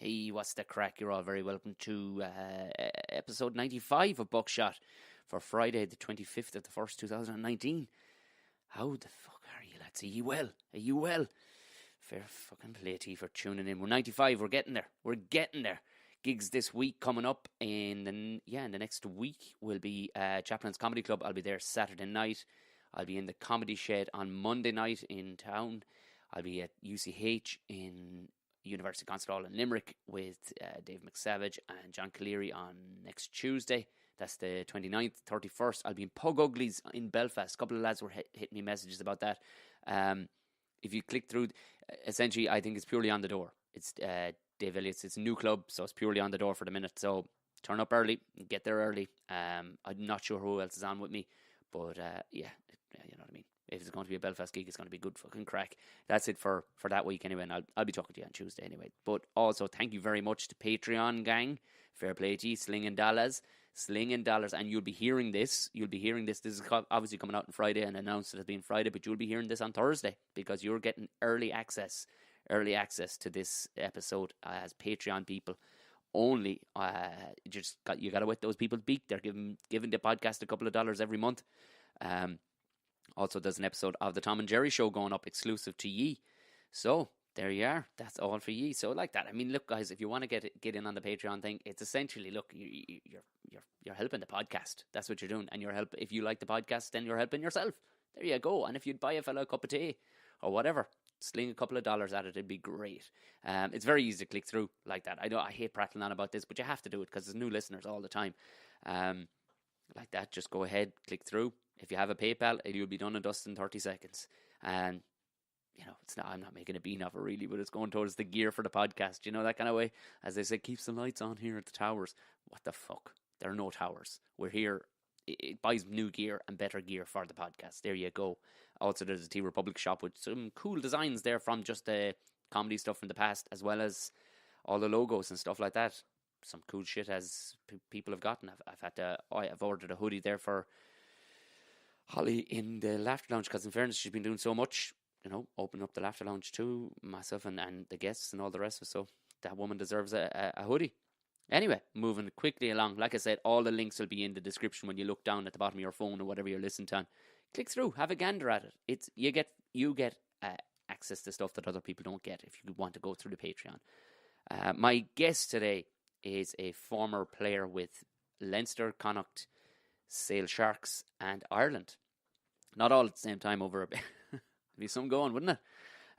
Hey, what's the crack? You're all very welcome to episode 95 of Buckshot for Friday the 25th of the 1st, 2019. How the fuck are you, lads? Are you well? Are you well? Fair fucking play to you for tuning in. We're 95, we're getting there. We're getting there. Gigs this week coming up in the next week will be Chaplin's Comedy Club. I'll be there Saturday night. I'll be in the Comedy Shed on Monday night in town. I'll be at UCH in University Concert Hall in Limerick with Dave McSavage and John Cleary on next Tuesday. That's the 29th, 31st. I'll be in Pug Uglies in Belfast. A couple of lads were hitting me messages about that. If you click through, essentially, I think it's purely on the door. It's Dave Elliott's. It's a new club, so it's purely on the door for the minute. So turn up early, get there early. I'm not sure who else is on with me, but you know what I mean. If it's going to be a Belfast gig, it's going to be good fucking crack. That's it for that week anyway, and I'll be talking to you on Tuesday anyway. But also, thank you very much to Patreon gang. Fair play to you, slinging dollars, and you'll be hearing this. This is obviously coming out on Friday and announced it as being Friday, but you'll be hearing this on Thursday because you're getting early access to this episode as Patreon people only. You got to wet those people's beak. They're giving the podcast a couple of dollars every month. Also, there's an episode of the Tom and Jerry Show going up exclusive to ye. So there you are. That's all for ye. So like that. I mean, look, guys, if you want to get in on the Patreon thing, it's essentially, look, you're helping the podcast. That's what you're doing, and if you like the podcast, then you're helping yourself. There you go. And if you'd buy a fella a cup of tea or whatever, sling a couple of dollars at it, it'd be great. It's very easy to click through like that. I hate prattling on about this, but you have to do it because there's new listeners all the time. Like that, just go ahead, click through. If you have a PayPal, you'll be done and dusted in 30 seconds. And, I'm not making a bean of it really, but it's going towards the gear for the podcast. You know, that kind of way. As they say, keeps the lights on here at the towers. What the fuck? There are no towers. We're here. It buys new gear and better gear for the podcast. There you go. Also, there's a T Republic shop with some cool designs there from just the comedy stuff from the past, as well as all the logos and stuff like that. Some cool shit as people have gotten. I've ordered a hoodie there for Holly in the Laughter Lounge, because in fairness, she's been doing so much, opening up the Laughter Lounge to myself and the guests and all the rest of it. So that woman deserves a hoodie. Anyway, moving quickly along. Like I said, all the links will be in the description when you look down at the bottom of your phone or whatever you're listening to. Click through, have a gander at it. You get access to stuff that other people don't get if you want to go through the Patreon. My guest today is a former player with Leinster, Connacht, Sale Sharks and Ireland. Not all at the same time over there'd be some going, wouldn't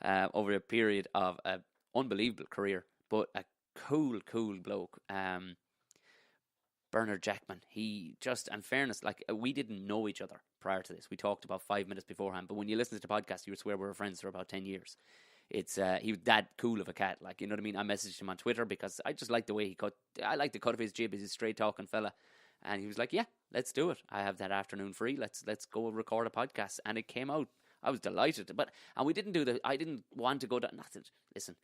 it? Over a period of an unbelievable career, but a cool bloke. Bernard Jackman. He just, in fairness, like, we didn't know each other prior to this. We talked about 5 minutes beforehand, but when you listen to the podcast, you would swear we were friends for about 10 years. He was that cool of a cat, like, you know what I mean? I messaged him on Twitter because I just like the way he cut. I like the cut of his jib. He's a straight talking fella. And he was like, yeah, let's do it. I have that afternoon free. Let's go record a podcast. And it came out. I was delighted. And we didn't I didn't want to go down. Listen,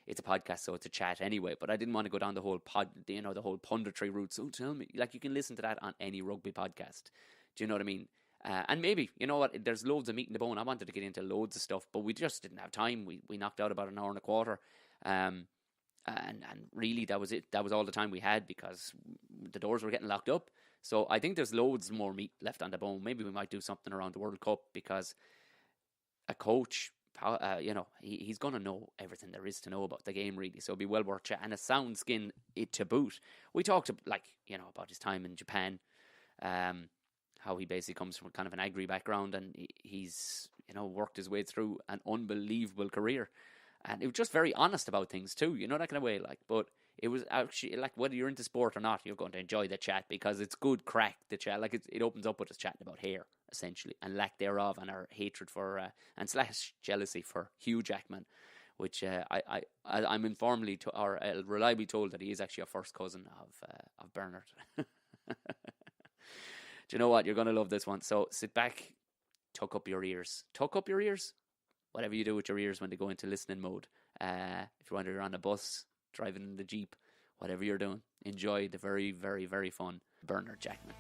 it's a podcast, so it's a chat anyway. But I didn't want to go down the whole the whole punditry route. So tell me, like, you can listen to that on any rugby podcast. Do you know what I mean? And maybe, you know what, there's loads of meat in the bone. I wanted to get into loads of stuff, but we just didn't have time. We knocked out about an hour and a quarter. And really, that was it. That was all the time we had because the doors were getting locked up. So I think there's loads more meat left on the bone. Maybe we might do something around the World Cup because a coach, he's going to know everything there is to know about the game, really. So it'll be well worth chatting. And a sound skin to boot. We talked, about his time in Japan, how he basically comes from kind of an agri background, and he's, worked his way through an unbelievable career. And it was just very honest about things too, that kind of way. But it was actually, whether you're into sport or not, you're going to enjoy the chat because it's good crack, the chat. It opens up with us chatting about hair, essentially, and lack thereof, and our hatred for, and / jealousy for Hugh Jackman, which I'm informally or reliably told that he is actually a first cousin of Bernard. Do you know what? You're going to love this one. So sit back, tuck up your ears. Whatever you do with your ears when they go into listening mode. If you're on a bus, driving in the Jeep, whatever you're doing, enjoy the very, very, very fun Bernard Jackman.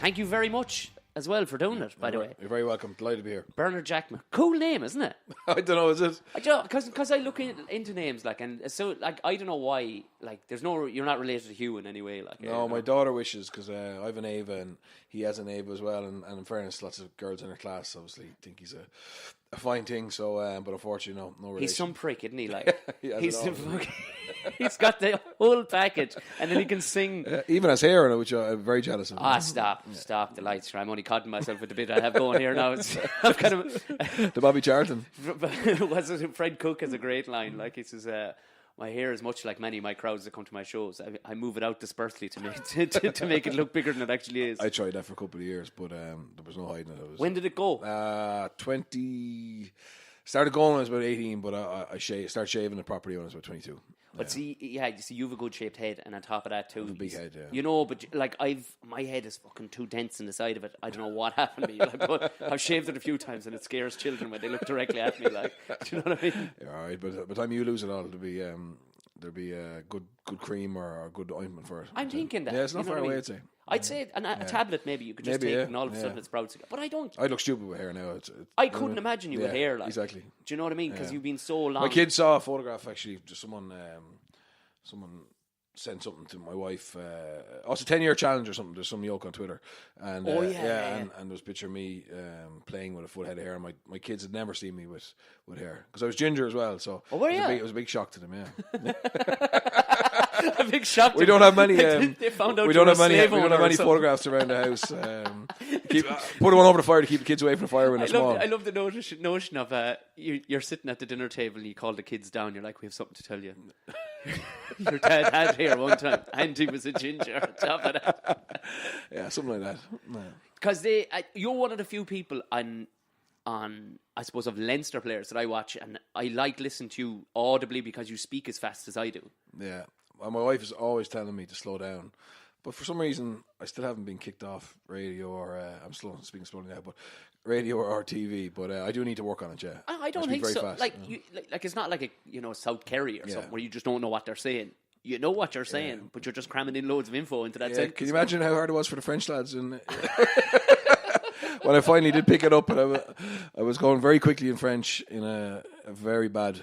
Thank you very much as well for doing it, by the way. You're very welcome. Delighted to be here. Bernard Jackman. Cool name, isn't it? I don't know, is it? I don't know, because I look into names, like, and so, like, I don't know why, like, you're not related to Hugh in any way, like. No, my daughter wishes, because I have an Ava and he has an Ava as well, and in fairness, lots of girls in her class obviously think he's a fine thing, so, but unfortunately, no relation. He's some prick, isn't he, like? He's got the whole package, and then he can sing. Even has hair on it, which I'm very jealous of. Stop the lights. I'm only cutting myself with the bit I have going here now. I'm kind of the Bobby Charlton. Fred Cook has a great line. Like, he says, my hair is much like many of my crowds that come to my shows. I move it out dispersely to make it look bigger than it actually is. I tried that for a couple of years, but there was no hiding it. When did it go? 20. Started going when I was about 18, but I started shaving it properly when I was about 22. But see, you have a good shaped head, and on top of that too, a big head. Yeah. You know, but like my head is fucking too dense in the side of it. I don't know what happened to me. Like, but I've shaved it a few times, and it scares children when they look directly at me. Like, do you know what I mean? Yeah, all right, but by the time you lose it all, there'll be a good cream or a good ointment for it. I'm thinking that. Yeah, it's not far away, I'd say. I'd say a tablet maybe you could just take, and all of a sudden it sprouts again. But I don't. I look stupid with hair now. I couldn't imagine you with hair. Like, exactly. Do you know what I mean? Because you've been so long. My kids saw a photograph, actually. Just someone sent something to my wife. It's a 10-year challenge or something. There's some yoke on Twitter. And, and there was a picture of me playing with a full head of hair. And my kids had never seen me with hair. Because I was ginger as well. So it was a big shock to them, yeah. A big shock. We don't have many. They found out we don't have many photographs around the house. Put one over the fire to keep the kids away from the fire when they're small. I love the notion of you're sitting at the dinner table and you call the kids down. You're like, we have something to tell you. Your dad had hair one time, and he was a ginger on top of that. Yeah, something like that. Because you're one of the few people on I suppose of Leinster players that I watch, and I like listening to you audibly because you speak as fast as I do. Yeah. Well, my wife is always telling me to slow down, but for some reason I still haven't been kicked off radio or I'm speaking slowly now, but radio or TV. But I do need to work on it. Yeah, I don't think so. Fast, like it's not like a South Kerry or something where you just don't know what they're saying. You know what you're saying, but you're just cramming in loads of info into that sentence. Can you imagine how hard it was for the French lads? And when I finally did pick it up, and I was going very quickly in French in a very bad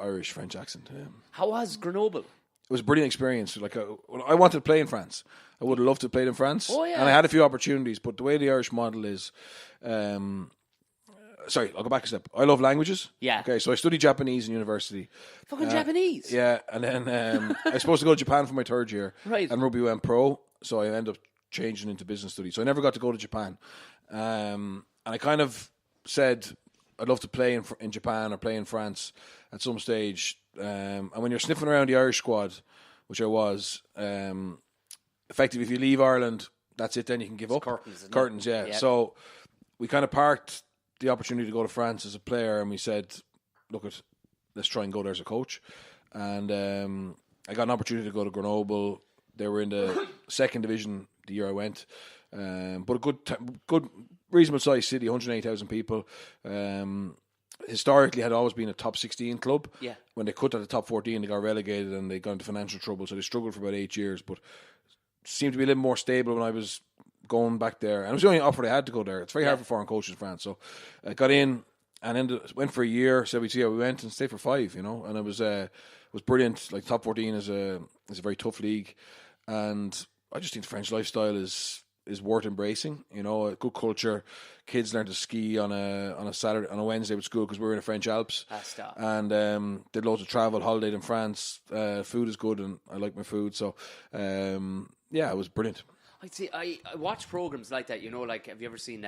Irish French accent. How was Grenoble? It was a brilliant experience. Like I wanted to play in France. I would have loved to have played in France. Oh, yeah. And I had a few opportunities, but the way the Irish model is... sorry, I'll go back a step. I love languages. Yeah. Okay, so I studied Japanese in university. Fucking Japanese? Yeah, and then I was supposed to go to Japan for my third year. Right. And rugby went pro, so I ended up changing into business studies. So I never got to go to Japan. And I kind of said I'd love to play in Japan or play in France at some stage. And when you're sniffing around the Irish squad, which I was, effectively if you leave Ireland, that's it, then you can give up. Curtains, yeah. Yep. So we kind of parked the opportunity to go to France as a player, and we said, look, let's try and go there as a coach. And I got an opportunity to go to Grenoble. They were in the second division the year I went. But a good reasonable sized city, 180,000 people. Historically had always been a top 16 club. Yeah. When they cut at the top 14, they got relegated and they got into financial trouble, so they struggled for about 8 years, but seemed to be a little more stable when I was going back there. And it was the only offer I had to go there. It's very hard for foreign coaches in France. So I got in and went for a year, said we'd see how we went, and stayed for 5, and it was brilliant. Like, top 14 is a very tough league, and I just think the French lifestyle is worth embracing. A good culture. Kids learn to ski on a Wednesday with school because we were in the French Alps. And did loads of travel, holidayed in France. Food is good, and I like my food. So it was brilliant. I watch programs like that. Like, have you ever seen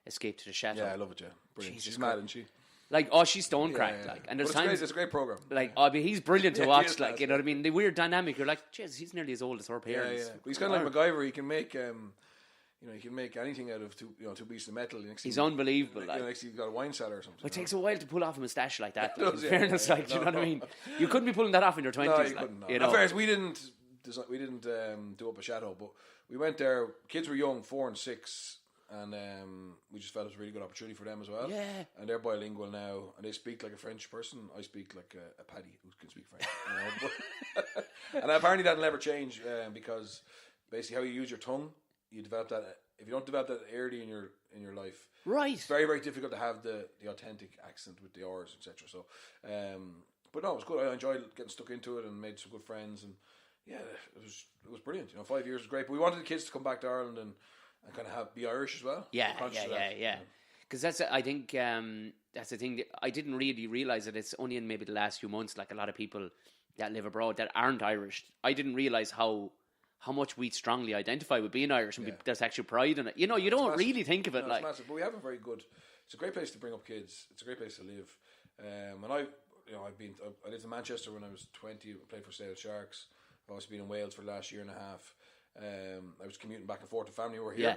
Escape to the Chateau? Yeah, I love it. Yeah, brilliant. She's mad, isn't she? Like, she's stone cracked. Yeah. Like, and there's times it's a great program. Like, he's brilliant to watch. Like, you know what I mean? The weird dynamic. You're like, jeez, he's nearly as old as her parents. Yeah. He's kind of like MacGyver. He can make, he can make anything out of two pieces of metal. He's unbelievable. Next, he's got a wine cellar or something. It takes a while to pull off a moustache like that. Like, in fairness, do you know what I mean? You couldn't be pulling that off in your 20s. No, you couldn't. In fairness, we didn't do up a chateau, but we went there. Kids were young, 4 and 6. And we just felt it was a really good opportunity for them as well. Yeah. And they're bilingual now, and they speak like a French person. I speak like a paddy who can speak French. And apparently that'll never change because basically how you use your tongue. You develop that. If you don't develop that early in your life, Right. it's very, very difficult to have the authentic accent with the R's, etc. So, but no, it was good. I enjoyed getting stuck into it and made some good friends, and yeah, it was brilliant. 5 years was great. But we wanted the kids to come back to Ireland and kind of be Irish as well. Yeah. Because I think that's the thing. I didn't really realize that it's only in maybe the last few months. Like a lot of people that live abroad that aren't Irish, I didn't realize how much we strongly identify with being Irish, and there's actual pride in it. You don't massive. really think of it like. It's massive, but we have a very good. It's a great place to bring up kids. It's a great place to live. And I lived in Manchester when I was 20. I played for Sale Sharks. I've also been in Wales for the last year and a half. I was commuting back and forth to family who were here.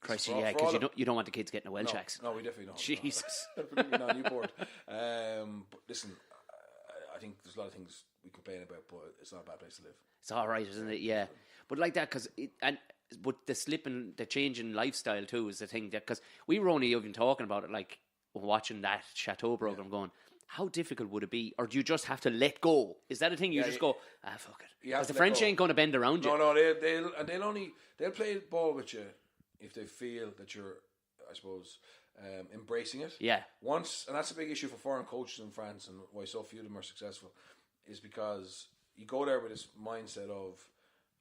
Christ, because you don't want the kids getting a Welsh accent. No, we definitely don't. Jesus. Particularly not Newport. But listen, I think there's a lot of things we complain about, but it's not a bad place to live. It's all right, isn't it? Yeah, but like that, but the slip and the change in lifestyle too is the thing, that because we were only even talking about it, like watching that Chateau program, going, how difficult would it be, or do you just have to let go? Is that a thing you just go, fuck it? Because the French ain't going to bend around you. No, they'll play ball with you if they feel that you're, I suppose, embracing it. Yeah. And that's a big issue for foreign coaches in France, and why so few of them are successful, is because you go there with this mindset of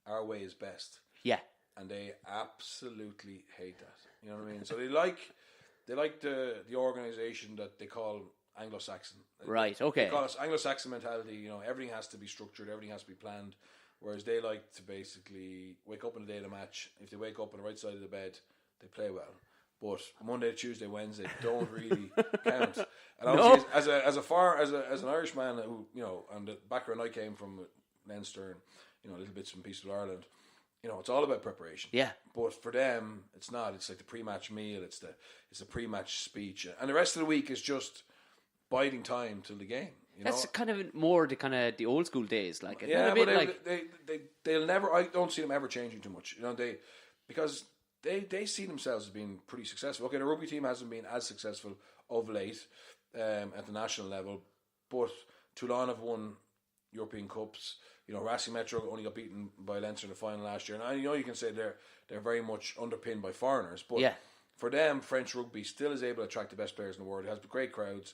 our way is best. Yeah. And they absolutely hate that. You know what I mean? So they like the organisation that they call Anglo-Saxon. Right, okay. They call it Anglo-Saxon mentality. Everything has to be structured, everything has to be planned. Whereas they like to basically wake up on the day of the match. If they wake up on the right side of the bed, they play well. But Monday, Tuesday, Wednesday don't really count. And obviously, as an Irishman who, and the background I came from, Leinster, and little bits and pieces of Ireland, it's all about preparation. Yeah. But for them, it's not. It's like the pre-match meal. It's the pre-match speech, and the rest of the week is just biding time till the game. That's kind of more the old school days, like it. Yeah, but they'll never. I don't see them ever changing too much. Because they see themselves as being pretty successful. Okay, the rugby team hasn't been as successful of late at the national level, but Toulon have won European Cups. Racing Metro only got beaten by Leinster in the final last year, and you can say they're very much underpinned by foreigners, but for them, French rugby still is able to attract the best players in the world. It has great crowds.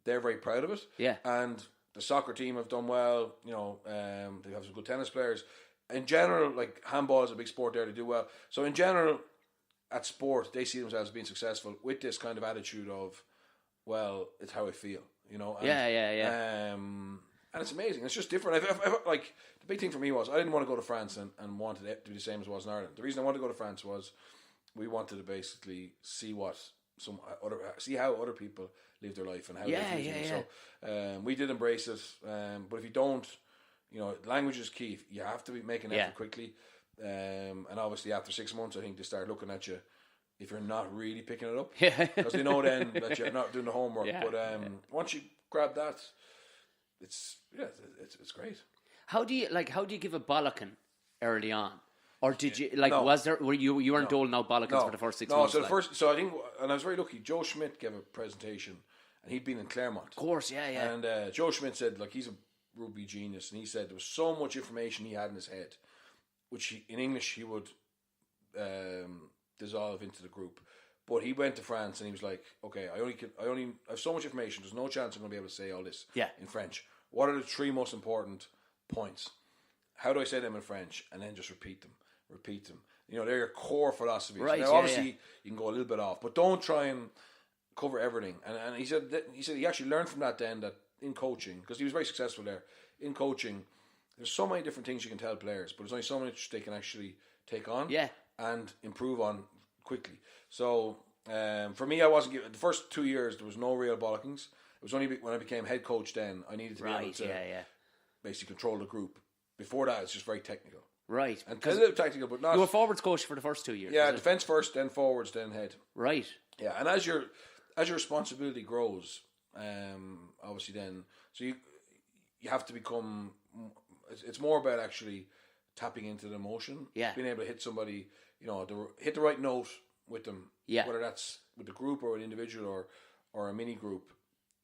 They're very proud of it. Yeah. And the soccer team have done well. They have some good tennis players. In general, like handball is a big sport there, to do well. So in general, at sport, they see themselves as being successful with this kind of attitude of, well, it's how I feel, And it's amazing. It's just different. Like the big thing for me was I didn't want to go to France and wanted it to be the same as it was in Ireland. The reason I wanted to go to France was we wanted to basically see see how other people live their life and how they feel. So we did embrace it. But if you don't, language is key. You have to be making an effort quickly. And obviously after 6 months, I think they start looking at you if you're not really picking it up. Because they know then that you're not doing the homework. Once you grab that, it's great. How do you give a bollocking early on? Or did you were you weren't doling out bollockins for the first 6 months? So I think, and I was very lucky. Joe Schmidt gave a presentation, and he'd been in Claremont. Of course, yeah. And Joe Schmidt said, he's a rugby genius, and he said there was so much information he had in his head, which in English he would dissolve into the group. But he went to France and he was like, okay, I have so much information. There's no chance I'm going to be able to say all this in French. What are the 3 most important points? How do I say them in French? And then just repeat them. They're your core philosophies. Right, now, obviously, you can go a little bit off, but don't try and cover everything. And he said he actually learned from that then, that in coaching, because he was very successful there, in coaching, there's so many different things you can tell players, but there's only so much they can actually take on and improve on quickly. So for me, I wasn't given the first 2 years. There was no real bollockings. It was only when I became head coach then I needed to be able to basically control the group. Before that, it's just very technical. Right. And a little technical, but not. You were forwards coach for the first 2 years. Yeah, defence first, then forwards, then head. Right. Yeah, and as your responsibility grows, obviously then, so you have to become. It's more about actually tapping into the emotion. Yeah. Being able to hit somebody, hit the right note with them. Yeah. Whether that's with the group or an individual or a mini group,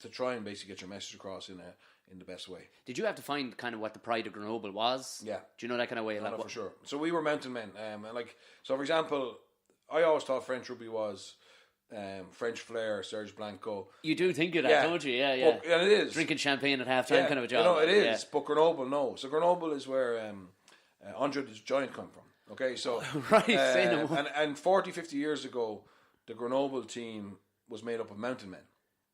to try and basically get your message across in in the best way. Did you have to find kind of what the pride of Grenoble was? Yeah. Do you know that kind of way? No, for sure. So we were mountain men. So for example, I always thought French rugby was French flair, Serge Blanco. You do think of that, don't you? Yeah, yeah. But, and it is. Drinking champagne at half-time kind of a job. It is. Yeah. But Grenoble, no. So Grenoble is where Andre the Giant come from. Okay, so... right, and 40, 50 years ago, the Grenoble team was made up of mountain men.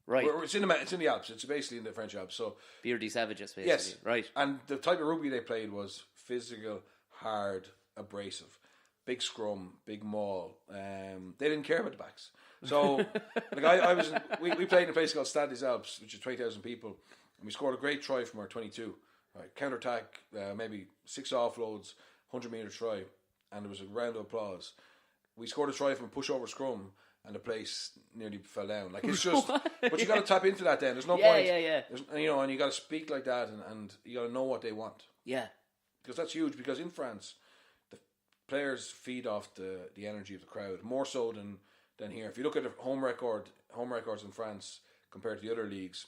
Right. It's in the Alps. It's basically in the French Alps. So Beardy Savages, basically. Yes. Right. And the type of rugby they played was physical, hard, abrasive. Big scrum, big maul. They didn't care about the backs. So, we played in a place called Stade des Alpes, which is 20,000 people, and we scored a great try from our 22. Right, counter-attack, maybe 6 offloads, 100-metre try, and there was a round of applause. We scored a try from a pushover scrum, and the place nearly fell down. Like, it's just, but you got to tap into that. Then there's no point. Yeah. And you got to speak like that, and you got to know what they want. Yeah, because that's huge. Because in France, the players feed off the energy of the crowd more so than here. If you look at the home records in France compared to the other leagues,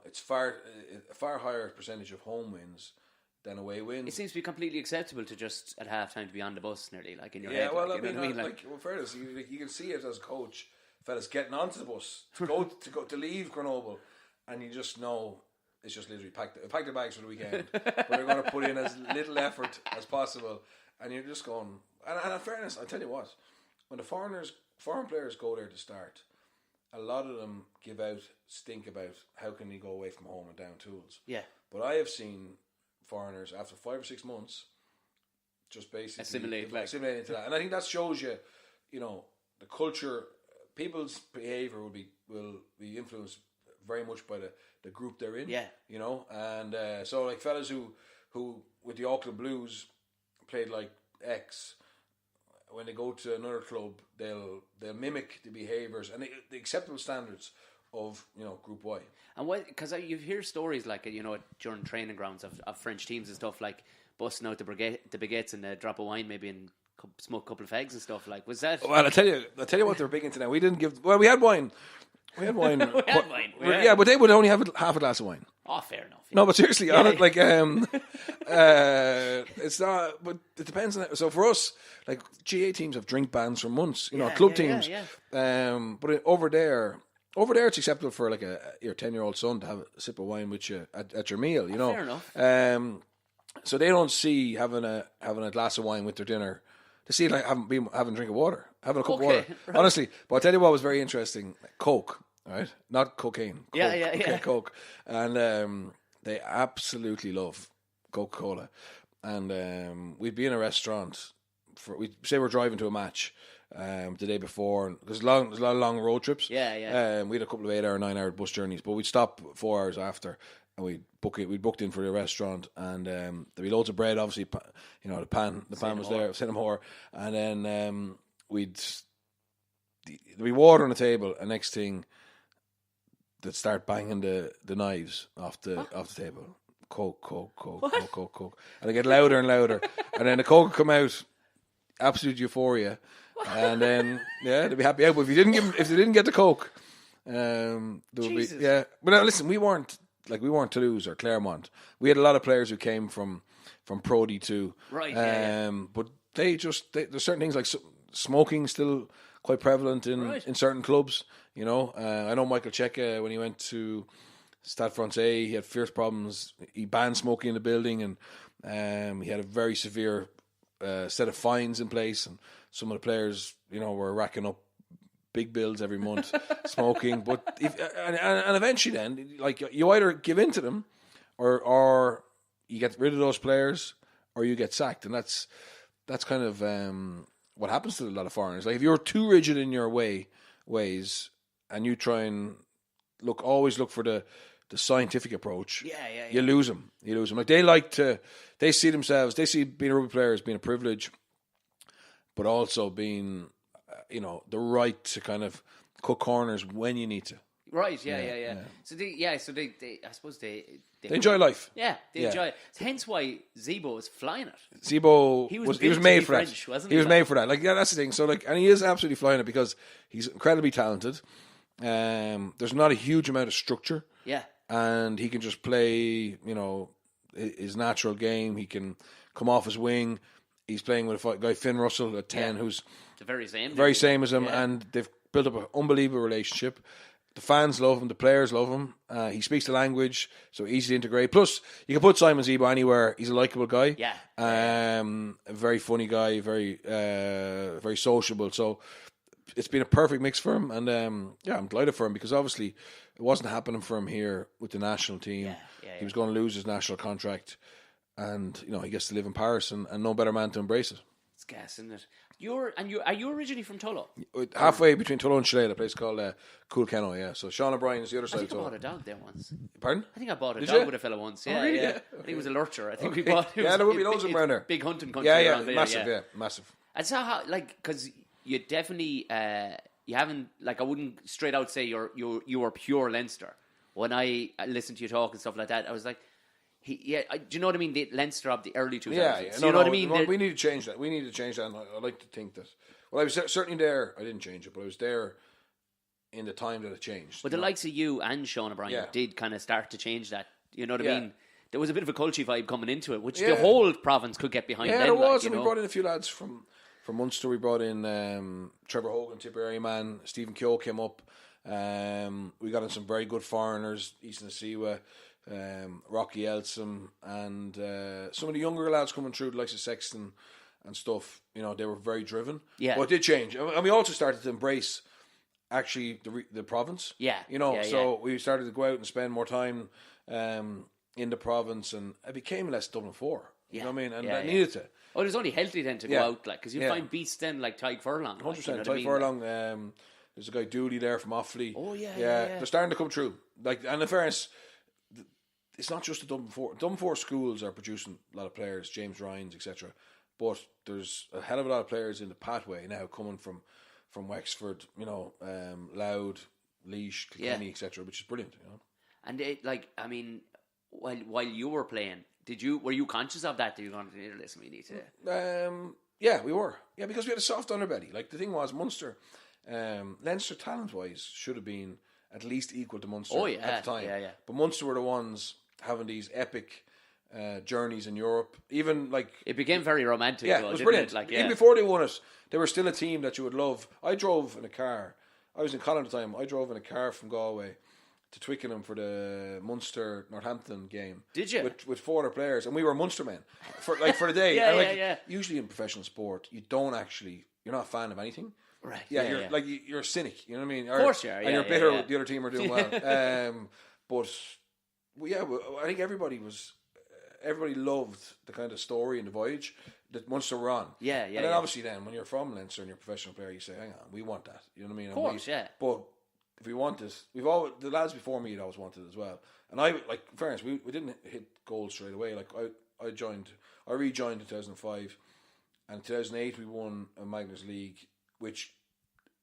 it's a far higher percentage of home wins than away wins. It seems to be completely acceptable to just at half-time to be on the bus nearly, like in your head. Yeah, well, fairness, you can see it as a coach, fellas getting onto the bus to leave Grenoble, and you just know it's just literally pack the bags for the weekend. But they're going to put in as little effort as possible, and you're just going. And in fairness, I tell you what, when the foreign players go there to start, a lot of them stink about how can they go away from home and down tools. Yeah, but I have seen foreigners after 5 or 6 months just basically assimilate into that, and I think that shows you, the culture, people's behaviour will be influenced very much by the group they're in. Yeah, and so like fellas who with the Auckland Blues played like X, when they go to another club, they'll mimic the behaviours and the acceptable standards of Group Y. And why? Because you hear stories like during training grounds of French teams and stuff, like busting out the baguettes and a drop of wine maybe and smoke a couple of eggs and stuff. Like, was that? Well, I tell you what they're big into now. We didn't give. Well, we had wine. We had wine. But they would only have half a glass of wine. Oh, fair enough. Yeah. No, but seriously, it's not. But it depends on that. So for us, like GA teams have drink bans for months. Club teams. Yeah. But over there, it's acceptable for like your 10-year-old son to have a sip of wine with you at your meal. Fair enough. So they don't see having a glass of wine with their dinner. They see like having a drink of water, having a cup of water. Right. Honestly, but I'll tell you what was very interesting: Coke. Right, not cocaine. Coke, yeah. Coke, and they absolutely love Coca-Cola. And we'd be in a restaurant we say we're driving to a match the day before, because there's a lot of long road trips. Yeah. We had a couple of 8-hour, 9-hour bus journeys, but we'd stop 4 hours after, and we'd booked in for the restaurant, and there'd be loads of bread. Obviously, the pan was there, Cinnamore, and then there'd be water on the table, and next thing, they'd start banging the knives off the table. Coke. And they get louder and louder. And then the Coke would come out, absolute euphoria. And then, they'd be happy out. But if they didn't get the Coke, there would be, yeah. But now, listen, we weren't Toulouse or Clermont. We had a lot of players who came from Pro D2. Right, But there's certain things like smoking still quite prevalent in certain clubs. I know Michael Cheika, when he went to Stade Francais, he had fierce problems. He banned smoking in the building, and he had a very severe set of fines in place. And some of the players, were racking up big bills every month smoking. But and eventually, then, like, you either give in to them, or you get rid of those players, or you get sacked, and that's kind of what happens to a lot of foreigners. Like, if you're too rigid in your ways, and you try and always look for the scientific approach, you lose them. Like, they see being a rugby player as being a privilege, but also being, the right to kind of cut corners when you need to. Right, yeah. So they I suppose they enjoy life. Yeah, they enjoy it. Hence why Zebo was flying it. Zebo he was made for French, that. Wasn't he was made for that. Like, that's the thing. So, like, and he is absolutely flying it because he's incredibly talented. There's not a huge amount of structure. Yeah. and he can just play, his natural game. He can come off his wing. He's playing with a guy, Finn Russell, at 10, who's the very same as him, and they've built up an unbelievable relationship. The fans love him. The players love him. He speaks the language, so easy to integrate. Plus, you can put Simon Zebo anywhere. He's a likable guy. Yeah. A very funny guy, very sociable. So it's been a perfect mix for him. And I'm delighted for him, because obviously it wasn't happening for him here with the national team. He was going to lose his national contract. And, he gets to live in Paris, and no better man to embrace it. It's gas, isn't it? Are you originally from Tullow? Halfway between Tullow and Shillelagh, a place called Coolkenno, yeah. So Sean O'Brien is the other side of Tullow. I think I bought a dog there once. Pardon? I think I bought a dog with a fella once. Yeah, really? yeah. I think it was a lurcher. I think we bought. There would be loads of them around there. Big hunting country around there. Massive, massive. And so how, because you definitely you haven't, I wouldn't straight out say you were pure Leinster. When I listened to you talk and stuff like that, I was like, do you know what I mean? The Leinster of the early 2000s. Yeah. Do you know what I mean? We need to change that. And I like to think that. Well, I was certainly there. I didn't change it, but I was there in the time that it changed. But the likes of you and Sean O'Brien did kind of start to change that. You know what I mean? There was a bit of a culture vibe coming into it, which the whole province could get behind. Yeah, there was. And we brought in a few lads from Munster. We brought in Trevor Hogan, Tipperary man. Stephen Keogh came up. We got in some very good foreigners, Easton Asiwa, Rocky Elsom, and some of the younger lads coming through, the likes of Sexton and stuff. They were very driven. Yeah. But it did change. And we also started to embrace actually the province. Yeah. We started to go out and spend more time in the province, and it became less Dublin 4. You know what I mean? And that needed to. Oh, it was only healthy then to go out, because you find beats then like Tyke Furlong. 100%. Tyke Furlong. There's a guy Dooley there from Offaly. Oh, yeah. They're starting to come through. And in fairness, it's not just the Dublin 4. Dublin 4 schools are producing a lot of players, James Ryans, etc. But there's a hell of a lot of players in the pathway now coming from Wexford, Louth, Laois, Kilkenny, etc., which is brilliant. And while you were playing, were you conscious of that? Did you go, listen, we need to? Yeah, we were. Yeah, because we had a soft underbelly. The thing was, Munster, Leinster talent-wise should have been at least equal to Munster at the time. Yeah. But Munster were the ones having these epic journeys in Europe. Even it became very romantic. Yeah, it was brilliant. Even before they won it, they were still a team that you would love. I drove in a car. I was in Connacht at the time. I drove in a car from Galway to Twickenham for the Munster Northampton game. Did you? With 4 other players, and we were Munster men for the day. Yeah. Usually in professional sport, you're not a fan of anything. Right. Yeah, you're a cynic. You know what I mean? Of course you are. And you're bitter the other team are doing well. I think everybody loved the kind of story and the voyage that Munster were on. Yeah. And then obviously when you're from Leinster and you're a professional player, you say, hang on, we want that. You know what I mean? Of course, But if we want this, the lads before me had always wanted it as well. And in fairness, we didn't hit gold straight away. I rejoined in 2005, and in 2008 we won a Magners League, which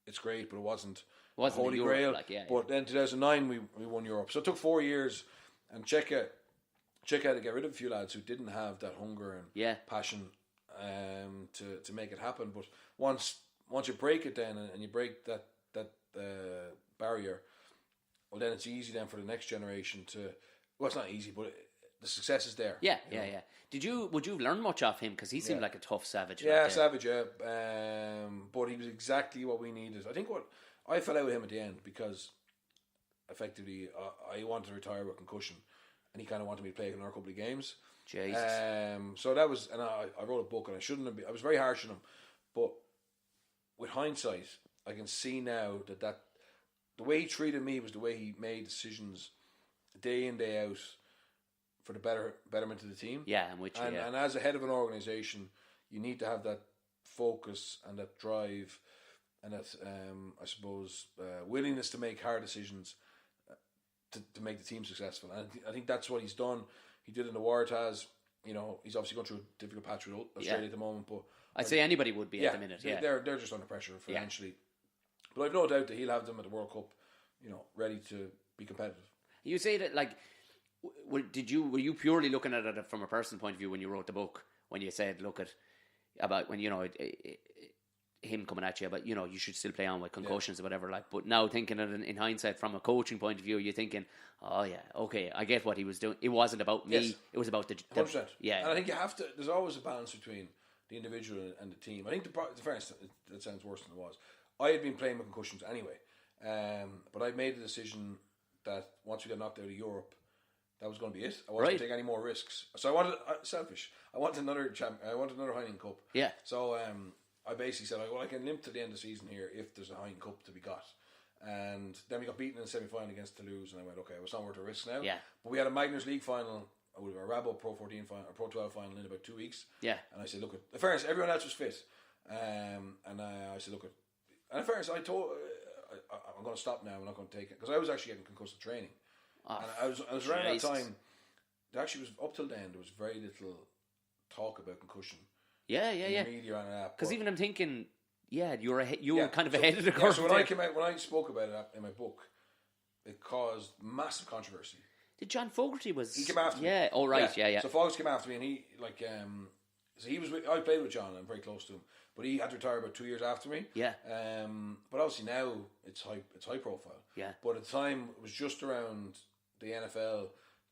it's great, but it wasn't the Holy Grail. But then 2009 we won Europe. So it took 4 years, and Czech had to get rid of a few lads who didn't have that hunger and passion to make it happen. But once you break it then, and you break that barrier, well, then it's easy then for the next generation to. Well, it's not easy, but the success is there. Yeah. Would you learn much off him, because he seemed like a tough savage? Savage. But he was exactly what we needed. I think I fell out with him at the end because effectively I wanted to retire with concussion, and he kind of wanted me to play another couple of games. Jesus. So that was, and I wrote a book, and I shouldn't have been. I was very harsh on him, but with hindsight, I can see now that the way he treated me was the way he made decisions day in, day out for the betterment of the team. Yeah, and as a head of an organisation, you need to have that focus and that drive and that willingness to make hard decisions to make the team successful. And I think that's what he's done. He did in the Waratahs. He's obviously going through a difficult patch with Australia at the moment, but I'd say anybody would be at the minute. Yeah, they're just under pressure financially. But I've no doubt that he'll have them at the World Cup, ready to be competitive. You say that were you purely looking at it from a personal point of view when you wrote the book? When you said about when him coming at you, but you should still play on with concussions or whatever. Like, but now thinking of it in hindsight from a coaching point of view, you're thinking, oh yeah, okay, I get what he was doing. It wasn't about me. Yes. It was about the 100%. Yeah. And I think you have to. There's always a balance between the individual and the team. I think the fairness, that sounds worse than it was. I had been playing with concussions anyway, but I made the decision that once we got knocked out of Europe, that was going to be it. I wasn't going to take any more risks. So I wanted selfish. I wanted another Heineken Cup. Yeah. So I basically said, I can limp to the end of the season here if there's a Heineken Cup to be got. And then we got beaten in the semi-final against Toulouse, and I went, okay, well, it's not worth the risk now. Yeah. But we had a Magners League final, a Rabo Pro 14 final, or Pro 12 final in about 2 weeks. Yeah. And I said, look, in fairness, everyone else was fit. And I said, look, and in fairness, I told, I'm going to stop now, I'm not going to take it. Because I was actually getting concussive training. Oh, and I was around Jesus. that time, there actually was, up till then, there was very little talk about concussion. Yeah. In the media and that. Because even I'm thinking, you were kind of ahead of the curve. Yeah, so when I spoke about it in my book, it caused massive controversy. Did John Fogarty He came after me. Yeah, oh right, yeah. So Fogarty came after me, and he so he was. I played with John. I'm very close to him, but he had to retire about 2 years after me. Yeah. But obviously now it's high profile. Yeah. But at the time it was just around the NFL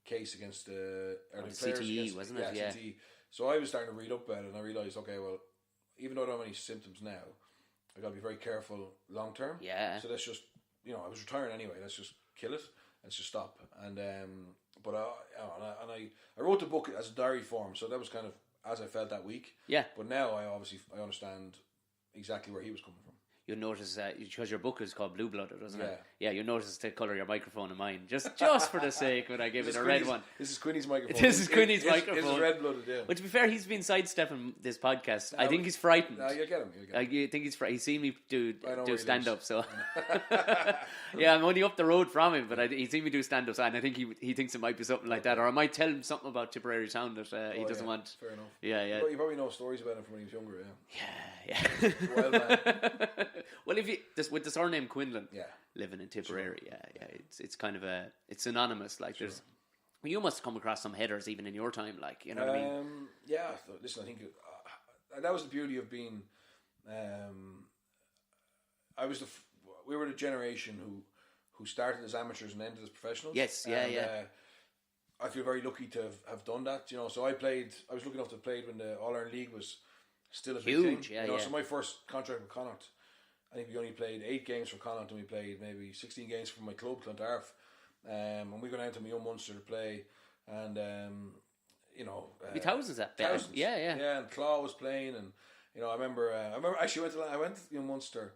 case against the CTE, wasn't it? Yeah. CTE. So I was starting to read up about it, and I realised, okay, well, even though I don't have any symptoms now, I got to be very careful long term. Yeah. So let's just, I was retiring anyway. Let's just kill it. Let's just stop. And but I wrote the book as a diary form, so that was kind of as I felt that week. Yeah. But now I understand exactly where he was coming from. You'll notice because your book is called Blue Blooded, isn't it? Yeah. You'll notice to colour your microphone in mine, just for the sake when I give it a red one. This is Quinny's microphone. This is Quinny's microphone. This is red blooded, yeah. But to be fair, he's been sidestepping this podcast. I think he's frightened. No, you'll get him. I think he's frightened. He's seen me do stand up, so Yeah. I'm only up the road from him. But he's seen me do stand up, and I think he thinks it might be something like that, or I might tell him something about Tipperary Town that he doesn't want. Fair enough. Yeah. You probably know stories about him from when he was younger. Yeah. Wild man. Well, with the surname Quinlan, living in Tipperary, Sure. it's kind of it's synonymous. Like there's, you must come across some headers even in your time, like what I mean. Yeah, listen, I think that was the beauty of being. We were the generation who started as amateurs and ended as professionals. Yes, yeah. I feel very lucky to have done that. So I was lucky enough to have played when the All Ireland League was still a big huge thing. So my first contract with Connacht, I think we only played 8 games for Connacht, and we played maybe 16 games for my club, Clontarf. And we went down to my young Munster to play, and thousands at thousands. Yeah. And Claw was playing, and I remember actually I went to young Munster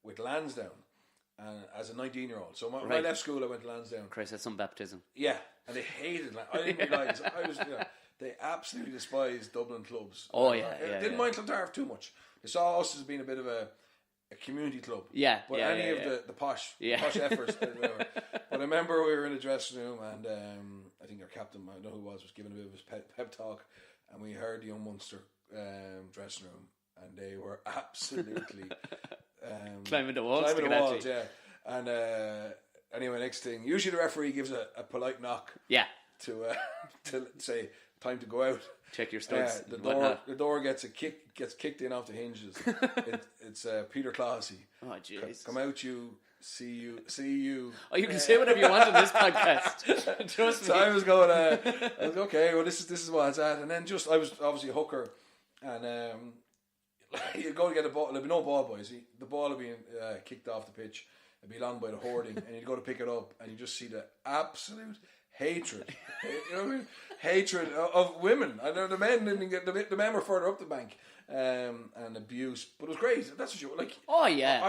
with Lansdowne, and as a 19-year-old. So when I left school, I went to Lansdowne. Christ, that's some baptism. Yeah, and they hated. I didn't realise. They absolutely despised Dublin clubs. Oh didn't mind Clontarf too much. They saw us as being a bit of a community club. But any of the posh efforts. But I remember we were in the dressing room, and I think our captain, I don't know who it was giving a bit of his pep talk, and we heard the young Munster dressing room, and they were absolutely climbing the walls. Yeah. And anyway, next thing, usually the referee gives a polite knock. Yeah. To say time to go out. Check your studs. The door gets kicked in off the hinges. It's Peter Classy. Oh jeez. Come out, you. See you. Oh, you can say whatever you want on this podcast. Trust me. So I was going. Okay. Well, this is what it's at, and then I was obviously a hooker, and you go to get a ball. There'd be no ball boys. The ball would be kicked off the pitch. It'd be along by the hoarding, and you'd go to pick it up, and you just see the absolute hatred. You know what I mean? Hatred of women. I know the men didn't get the men were further up the bank, and abuse. But it was great. That's what you like. Oh yeah.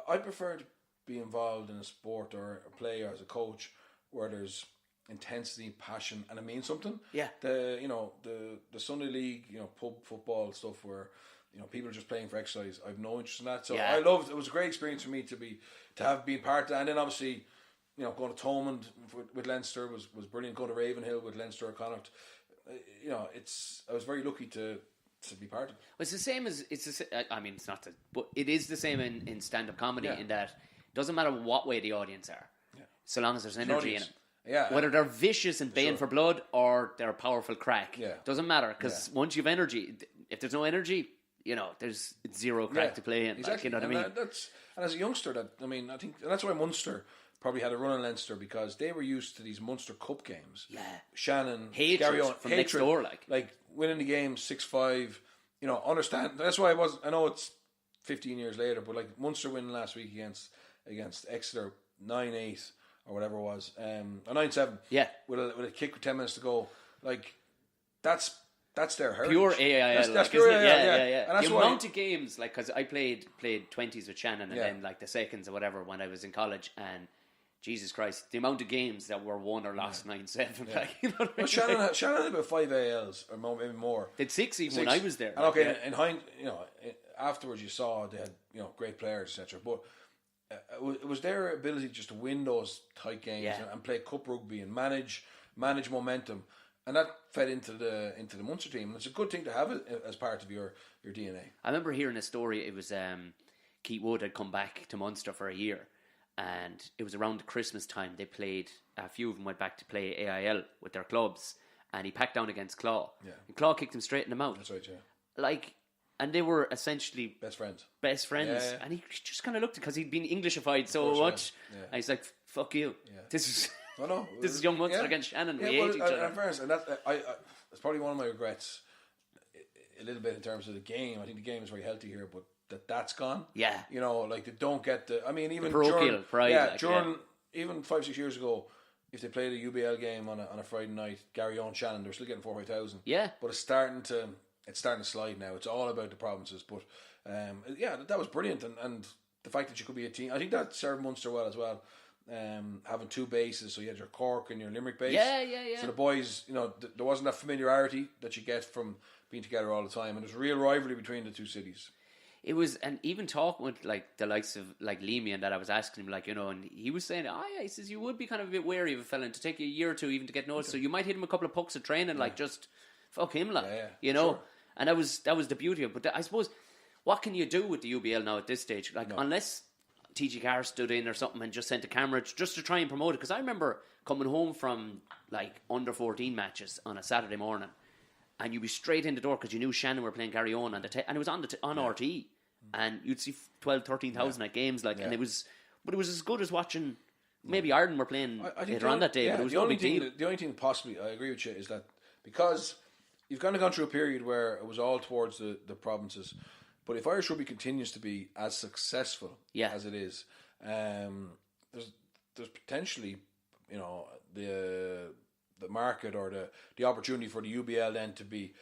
I prefer to be involved in a sport or a play or as a coach where there's intensity, passion, and it means something. Yeah. The Sunday league, pub football stuff where people are just playing for exercise. I've no interest in that. So I loved. It was a great experience for me to have been part of that. And then obviously, going to Thomond with Leinster was brilliant. Going to Ravenhill with Leinster or Connacht. I was very lucky to be part of it. Well, it's the same as I mean, it's not but it is the same in stand-up comedy in that it doesn't matter what way the audience are, so long as there's energy in them. Yeah, whether they're vicious and baying for blood or they're a powerful crack, doesn't matter because once you've energy, if there's no energy, there's zero crack to play in. Exactly. Like, you know what I mean? And as a youngster, I think that's why Munster probably had a run in Leinster, because they were used to these Munster Cup games. Yeah. Shannon, hatred Gary Owen, from next door, like winning the game 6-5. Understand. That's why I know it's 15 years later, but like Munster winning last week against Exeter 9-8 or whatever it was, or 9-7. Yeah. With a kick with 10 minutes to go, like that's their heritage. Pure AIL. That's pure AIL. Yeah. And that's the why amount of games, like, because I played 20s with Shannon, and then like the seconds or whatever when I was in college, and Jesus Christ, the amount of games that were won or lost 9-7. Like, you know what I mean? Shannon had about 5 ALs or maybe more. They'd 6 even when I was there. And okay, in afterwards you saw they had great players, etc. But it was their ability just to win those tight games and play cup rugby and manage momentum, and that fed into the Munster team. And it's a good thing to have it as part of your DNA. I remember hearing a story. It was Keith Wood had come back to Munster for a year, and it was around Christmas time. They played, a few of them went back to play AIL with their clubs, and he packed down against Claw. Yeah. And Claw kicked him straight in the mouth. That's right, yeah. Like, and they were essentially best friends. Yeah. And he just kind of looked, because he'd been Englishified so much. Yeah. And he's like, "Fuck you. Yeah. This is this is young Munster against Shannon. We hate each other." And that's probably one of my regrets. A little bit in terms of the game. I think the game is very healthy here, but that's gone. Yeah. Like they don't get the. I mean, even the parochial pride. Even 5-6 years ago, if they played a UBL game on a Friday night, Gary Owen, Shannon, they're still getting 4,000. Yeah. But it's starting to slide now. It's all about the provinces. But that was brilliant, and the fact that you could be a team, I think that served Munster well as well. Having 2 bases, so you had your Cork and your Limerick base. Yeah. So the boys, there wasn't that familiarity that you get from being together all the time, and there's real rivalry between the two cities. It was, and even talking with like the likes of like Leamy and that, I was asking him, like, and he was saying, he says you would be kind of a bit wary of a fella, and to take you a year or two even to get noticed. So you might hit him a couple of pucks of training, like just fuck him, like Sure. And that was the beauty of it. But I suppose, what can you do with the UBL now at this stage? Like, unless TG Carr stood in or something and just sent a camera just to try and promote it. Because I remember coming home from like under 14 matches on a Saturday morning, and you'd be straight in the door because you knew Shannon were playing Gary Owen and it was on RT, and you'd see 12,000-13,000 at games, like, and it was as good as watching. Maybe Ireland were playing later on that day, but it was no big deal. The only thing possibly, I agree with you, is that because you've kind of gone through a period where it was all towards the provinces, but if Irish rugby continues to be as successful as it is, there's potentially, the market or the opportunity for the UBL then to be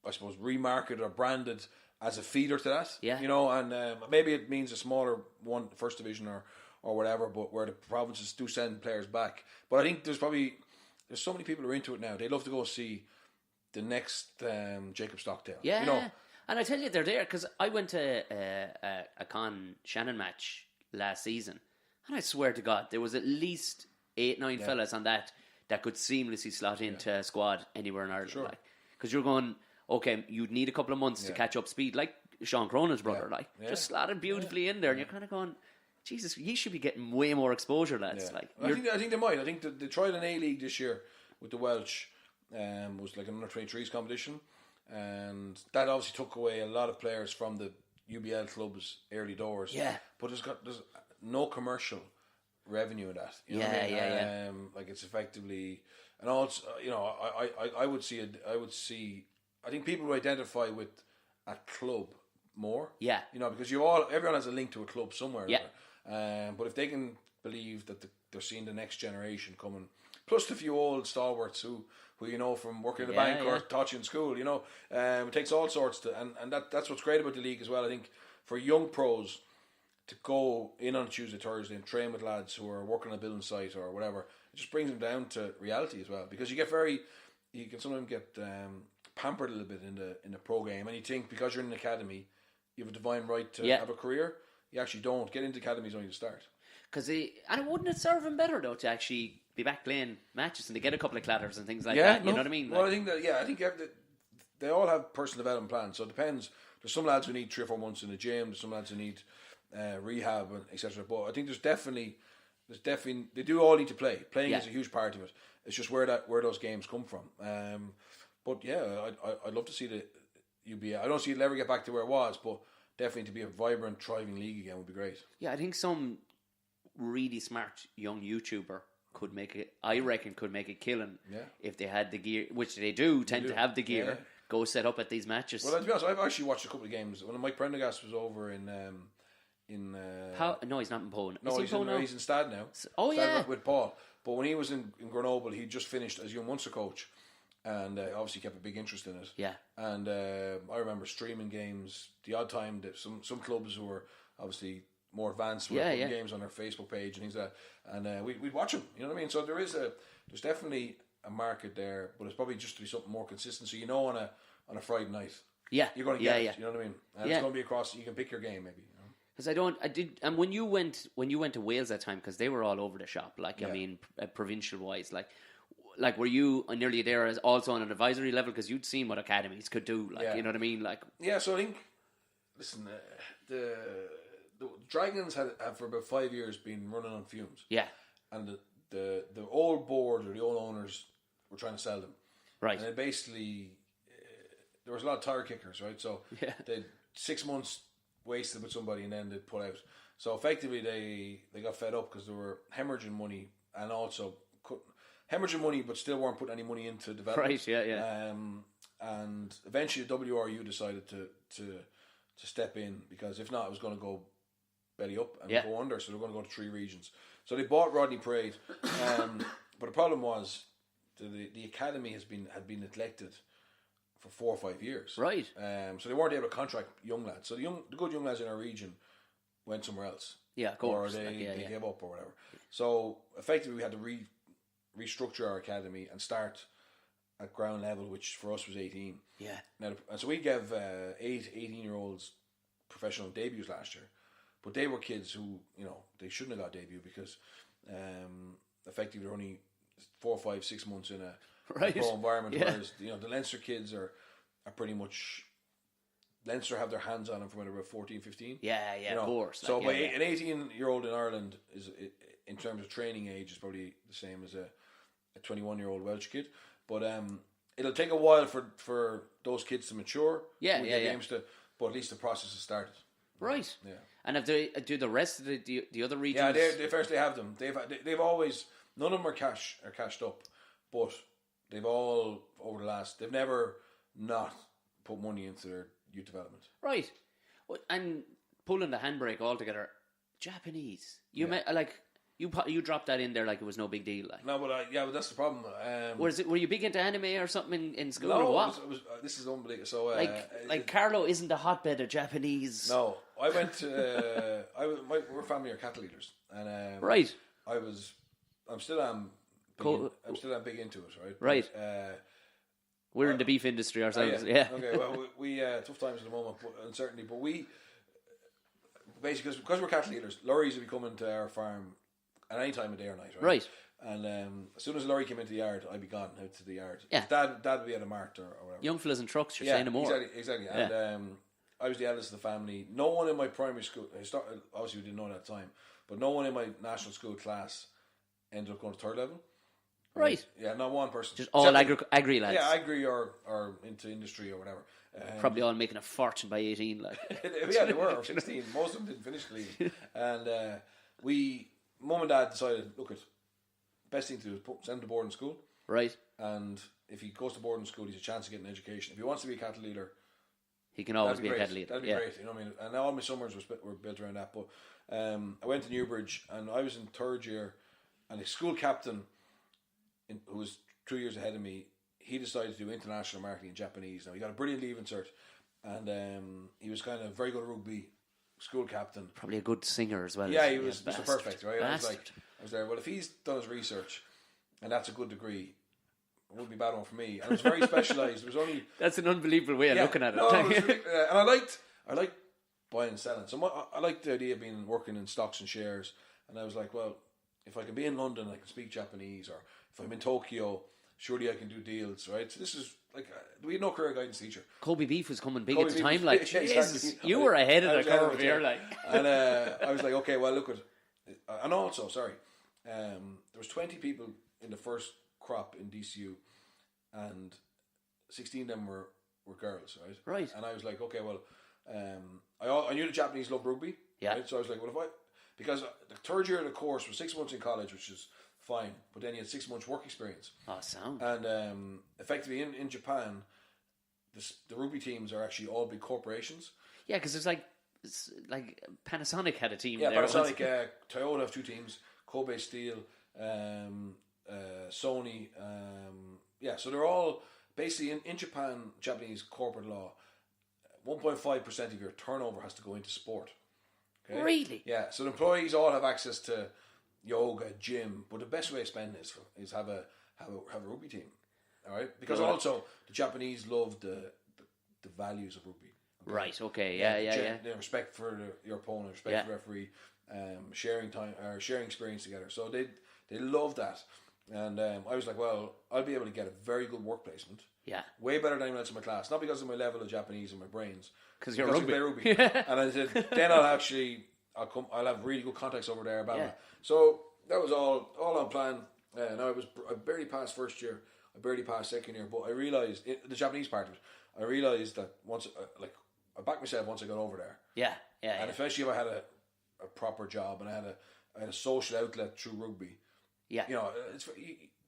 I suppose remarketed or branded as a feeder to that. Yeah. And maybe it means a smaller one, first division or whatever, but where the provinces do send players back. But I think there's so many people who are into it now. They love to go see the next Jacob Stockdale. Yeah. And I tell you, they're there, because I went to a Con Shannon match last season, and I swear to God, there was at least 8-9 fellas on that could seamlessly slot into a squad anywhere in Ireland. Sure. Because you're going, okay, you'd need a couple of months to catch up speed, like Sean Cronin's brother, just slotted beautifully in there, and you're kind of going, Jesus, he should be getting way more exposure, lads. Yeah. I think they might. I think they tried an A-League this year with the Welsh. Was like an under-23s competition, and that obviously took away a lot of players from the UBL clubs early doors. Yeah, but there's no commercial revenue in that. You know what I mean? Like, it's effectively, and also, I would see. I think people who identify with a club more. Yeah, because everyone has a link to a club somewhere. Yeah, but if they can believe that they're seeing the next generation coming, plus the few old stalwarts who from working in the bank or taught you in school, it takes all sorts to, and that's what's great about the league as well. I think for young pros to go in on Tuesday, Thursday and train with lads who are working on a building site or whatever, it just brings them down to reality as well, because you can sometimes get pampered a little bit in the pro game, and you think because you're in an academy you have a divine right to have a career. You actually don't. Get into academies when you start. And wouldn't it serve him better though to actually be back playing matches and to get a couple of clatters and things like that? You know what I mean? Well, I think they all have personal development plans. So it depends. There's some lads who need 3 or 4 months in the gym. There's some lads who need rehab and etc. But I think there's definitely they do all need to play. Playing is a huge part of it. It's just where those games come from. But yeah, I'd love to see the I don't see it'll ever get back to where it was, but definitely to be a vibrant, thriving league again would be great. Yeah, I think some really smart young YouTuber could make it. I reckon could make a killing if they had the gear, which they do tend to have the gear. Yeah. Go set up at these matches. Well, to be honest, I've actually watched a couple of games when Mike Prendergast was over in. No, he's not in Poland. No, he's in Stad now. Stad with Paul. But when he was in Grenoble, he just finished as young Munster coach, and obviously kept a big interest in it. Yeah. And I remember streaming games the odd time that some clubs who were obviously more advanced were putting games on their Facebook page and things like that, and we'd watch them. You know what I mean? So there's definitely a market there, but it's probably just to be something more consistent. So on a Friday night, you're going to get it. You know what I mean? And it's going to be across. You can pick your game maybe. Because and when you went to Wales that time, because they were all over the shop, like I mean, provincial wise, like were you nearly there as also on an advisory level, because you'd seen what academies could do, like you know what I mean, like so I think, listen, the Dragons have for about 5 years been running on fumes, and the old board or the old owners were trying to sell them, right, and then basically there was a lot of tire kickers, right, so they had 6 months wasted with somebody and then they'd pull out. So effectively they got fed up because they were hemorrhaging money and also hemorrhaging money but still weren't putting any money into development. Right, and eventually the WRU decided to step in, because if not it was going to go belly up and go under, so they're going to go to 3 regions. So they bought Rodney Parade, but the problem was the academy had been neglected for 4 or 5 years. Right. So they weren't able to contract young lads. So the good young lads in our region went somewhere else. Yeah, of course. Or they gave up or whatever. So effectively we had to restructure our academy and start at ground level, which for us was 18. Yeah. Now, and so we gave 18-year-olds professional debuts last year. But they were kids who, they shouldn't have got debut because effectively they're only 4, 5, 6 months in a pro environment, whereas the Leinster kids are pretty much, Leinster have their hands on them from when they were 14, 15. Of course. So an 18-year-old in Ireland is, in terms of training age, is probably the same as a 21-year-old Welsh kid. But it'll take a while for those kids to mature. Games but at least the process has started. Right. Yeah. And if they do the rest of the other regions? Yeah, they firstly have them. They've always, none of them are cashed up, but they've all they've never not put money into their youth development. Right. And pulling the handbrake altogether, Japanese. You dropped that in there like it was no big deal. Like. No, but that's the problem. Were you big into anime or something in school? No, or what? This is unbelievable. So Carlo isn't a hotbed of Japanese. No, I went to. We're family are cattle eaters, and right. I'm still big into it, right? Right. But, we're in the beef industry ourselves. Yeah. Okay. Well, we tough times at the moment, but uncertainty. But we basically because we're cattle eaters, lorries will be coming to our farm at any time of day or night, right? Right. And as soon as a lorry came into the yard, I'd be gone out to the yard. Yeah. Dad would be at a mart or whatever. Young fellas in trucks, you're saying no more. Exactly. Yeah. And I was the eldest of the family. No one in my primary school, obviously we didn't know at that time, but no one in my national school class ended up going to 3rd level. Right. Yeah, not one person. Just all agri lads. Yeah, agri or into industry or whatever. Probably all making a fortune by 18. Like. Yeah, they were, or 16. Most of them didn't finish the league. And Mum and Dad decided, look, best thing to do is send him to boarding school. Right. And if he goes to boarding school, he's a chance of getting an education. If he wants to be a cattle leader, he can always be a cattle leader. That'd be great. You know what I mean? And all my summers were built around that. But I went to Newbridge and I was in 3rd year, and the school captain, who was 2 years ahead of me, he decided to do international marketing in Japanese. Now, he got a brilliant leaving cert, and he was kind of very good at rugby, school captain. Probably a good singer as well. Yeah, he was Mr. Perfect, right? I was there, well, if he's done his research, and that's a good degree, it wouldn't be a bad one for me. And it was very specialised. It was only... That's an unbelievable way of looking at it. No, it was really, and I liked buying and selling. So I liked the idea of working in stocks and shares, and I was like, well, if I can be in London, I can speak Japanese, or if I'm in Tokyo, surely I can do deals, right? So this is like, we had no career guidance teacher. Kobe beef was coming big at the time, like, Jesus, you were ahead of the curve here, like. And I was like, okay, well, look at, and also, there was 20 people in the first crop in DCU, and 16 of them were were girls, right? Right. And I was like, okay, well, I knew the Japanese love rugby. Yeah. Right? So I was like, well, because the third year of the course was 6 months in college, which is fine, but then you had 6 months work experience. Oh, sound. And effectively in Japan, the rugby teams are actually all big corporations. Yeah, because it's like Panasonic had a team. Yeah, there Panasonic, Toyota have 2 teams, Kobe Steel, Sony. So they're all basically in Japan, Japanese corporate law, 1.5% of your turnover has to go into sport. Okay? Really? Yeah, so the employees all have access to yoga, gym, but the best way to spend is have a rugby team. All right? Because also the Japanese love the values of rugby. Okay? Right, okay, yeah. The respect for your opponent, respect for the referee, sharing time or sharing experience together. So they love that. And I was like, well, I'll be able to get a very good work placement. Yeah. Way better than anyone else in my class. Not because of my level of Japanese and my brains. Because you're rugby. I play rugby. And I said, then I'll have really good contacts over there. Blah, blah. So that was all on plan. Now I barely passed first year. I barely passed second year. But I realised, the Japanese part of it, I realised that once, I backed myself once I got over there. Yeah. And especially if I had a proper job and I had a social outlet through rugby. Yeah. You know,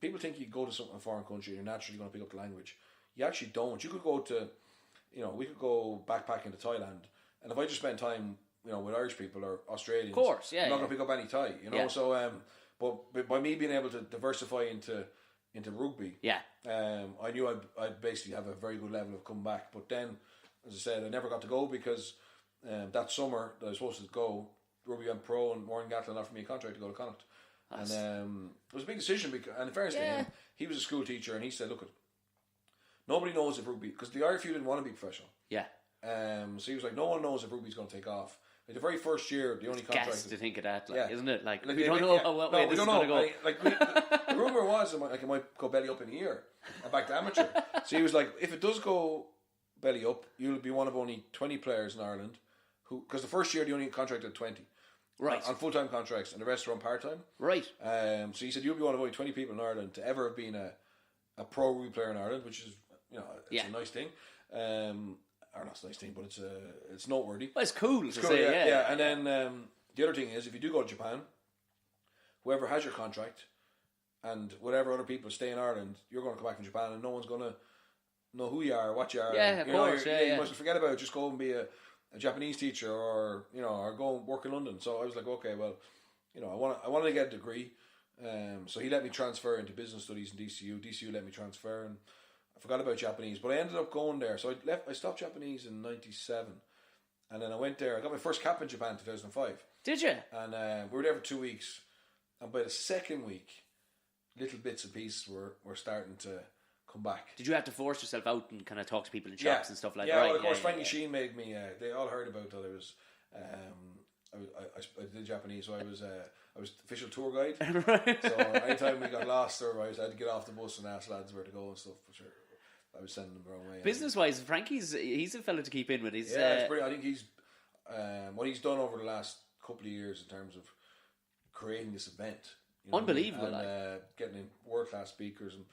people think you go to a foreign country, you're naturally going to pick up the language. You actually don't. You could go to, we could go backpacking to Thailand, and if I just spend time, with Irish people or Australians, of course, yeah, I'm not going to pick up any Thai, Yeah. So, but by me being able to diversify into rugby, I knew I'd basically have a very good level of comeback. But then, as I said, I never got to go because that summer that I was supposed to go, rugby went pro, and Warren Gatlin offered me a contract to go to Connacht. And it was a big decision because, and in fairness to him, he was a school teacher, and he said, "Look, nobody knows if rugby, because the Irish didn't want to be professional. Yeah. So he was like, no one knows if rugby's going to take off. Like the very first year, the only contract. Gas to think of that, isn't it? Like we don't don't know what way this is going to go. The rumor was it might go belly up in a year and back to amateur. So he was like, if it does go belly up, you'll be one of only 20 players in Ireland who, because the first year they only contracted 20. Right. On full-time contracts, and the rest are on part-time. Right. So he said, you'll be one of only 20 people in Ireland to ever have been a pro rugby player in Ireland, which is, it's a nice thing. Or not a nice thing, but it's noteworthy. Well, it's cool to cool, say, yeah. And then the other thing is, if you do go to Japan, whoever has your contract and whatever other people stay in Ireland, you're going to come back in Japan and no one's going to know who you are, what you are. Yeah, of course, You mustn't forget about it. Just go and be a Japanese teacher or go and work in London. So I was like, okay, well, I wanted to get a degree. So he let me transfer into business studies in DCU. DCU let me transfer, and I forgot about Japanese, but I ended up going there. So I stopped Japanese in 97, and then I went there. I got my first cap in Japan in 2005. Did you? And we were there for 2 weeks, and by the second week, little bits and pieces were starting to come back. Did you have to force yourself out and kind of talk to people in shops and stuff like that? Yeah, right? Well, of course, Frankie Sheen made me. They all heard about that. I did Japanese, so I was official tour guide. Right. So anytime we got lost or I had to get off the bus and ask lads where to go and stuff, for sure, I was sending them the wrong way. Business wise, he's a fella to keep in with. He's, it's pretty. I think he's what he's done over the last couple of years in terms of creating this event. Unbelievable, and getting in world class speakers and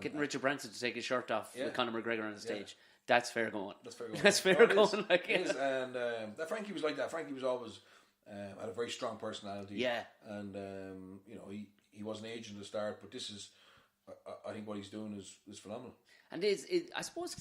getting Richard Branson to take his shirt off with Conor McGregor on the stage. Yeah. That's fair going. That's fair going. It is. And that Frankie was like that. Frankie was always had a very strong personality. Yeah. And he wasn't aging to start, but this is, I think what he's doing is phenomenal. And I suppose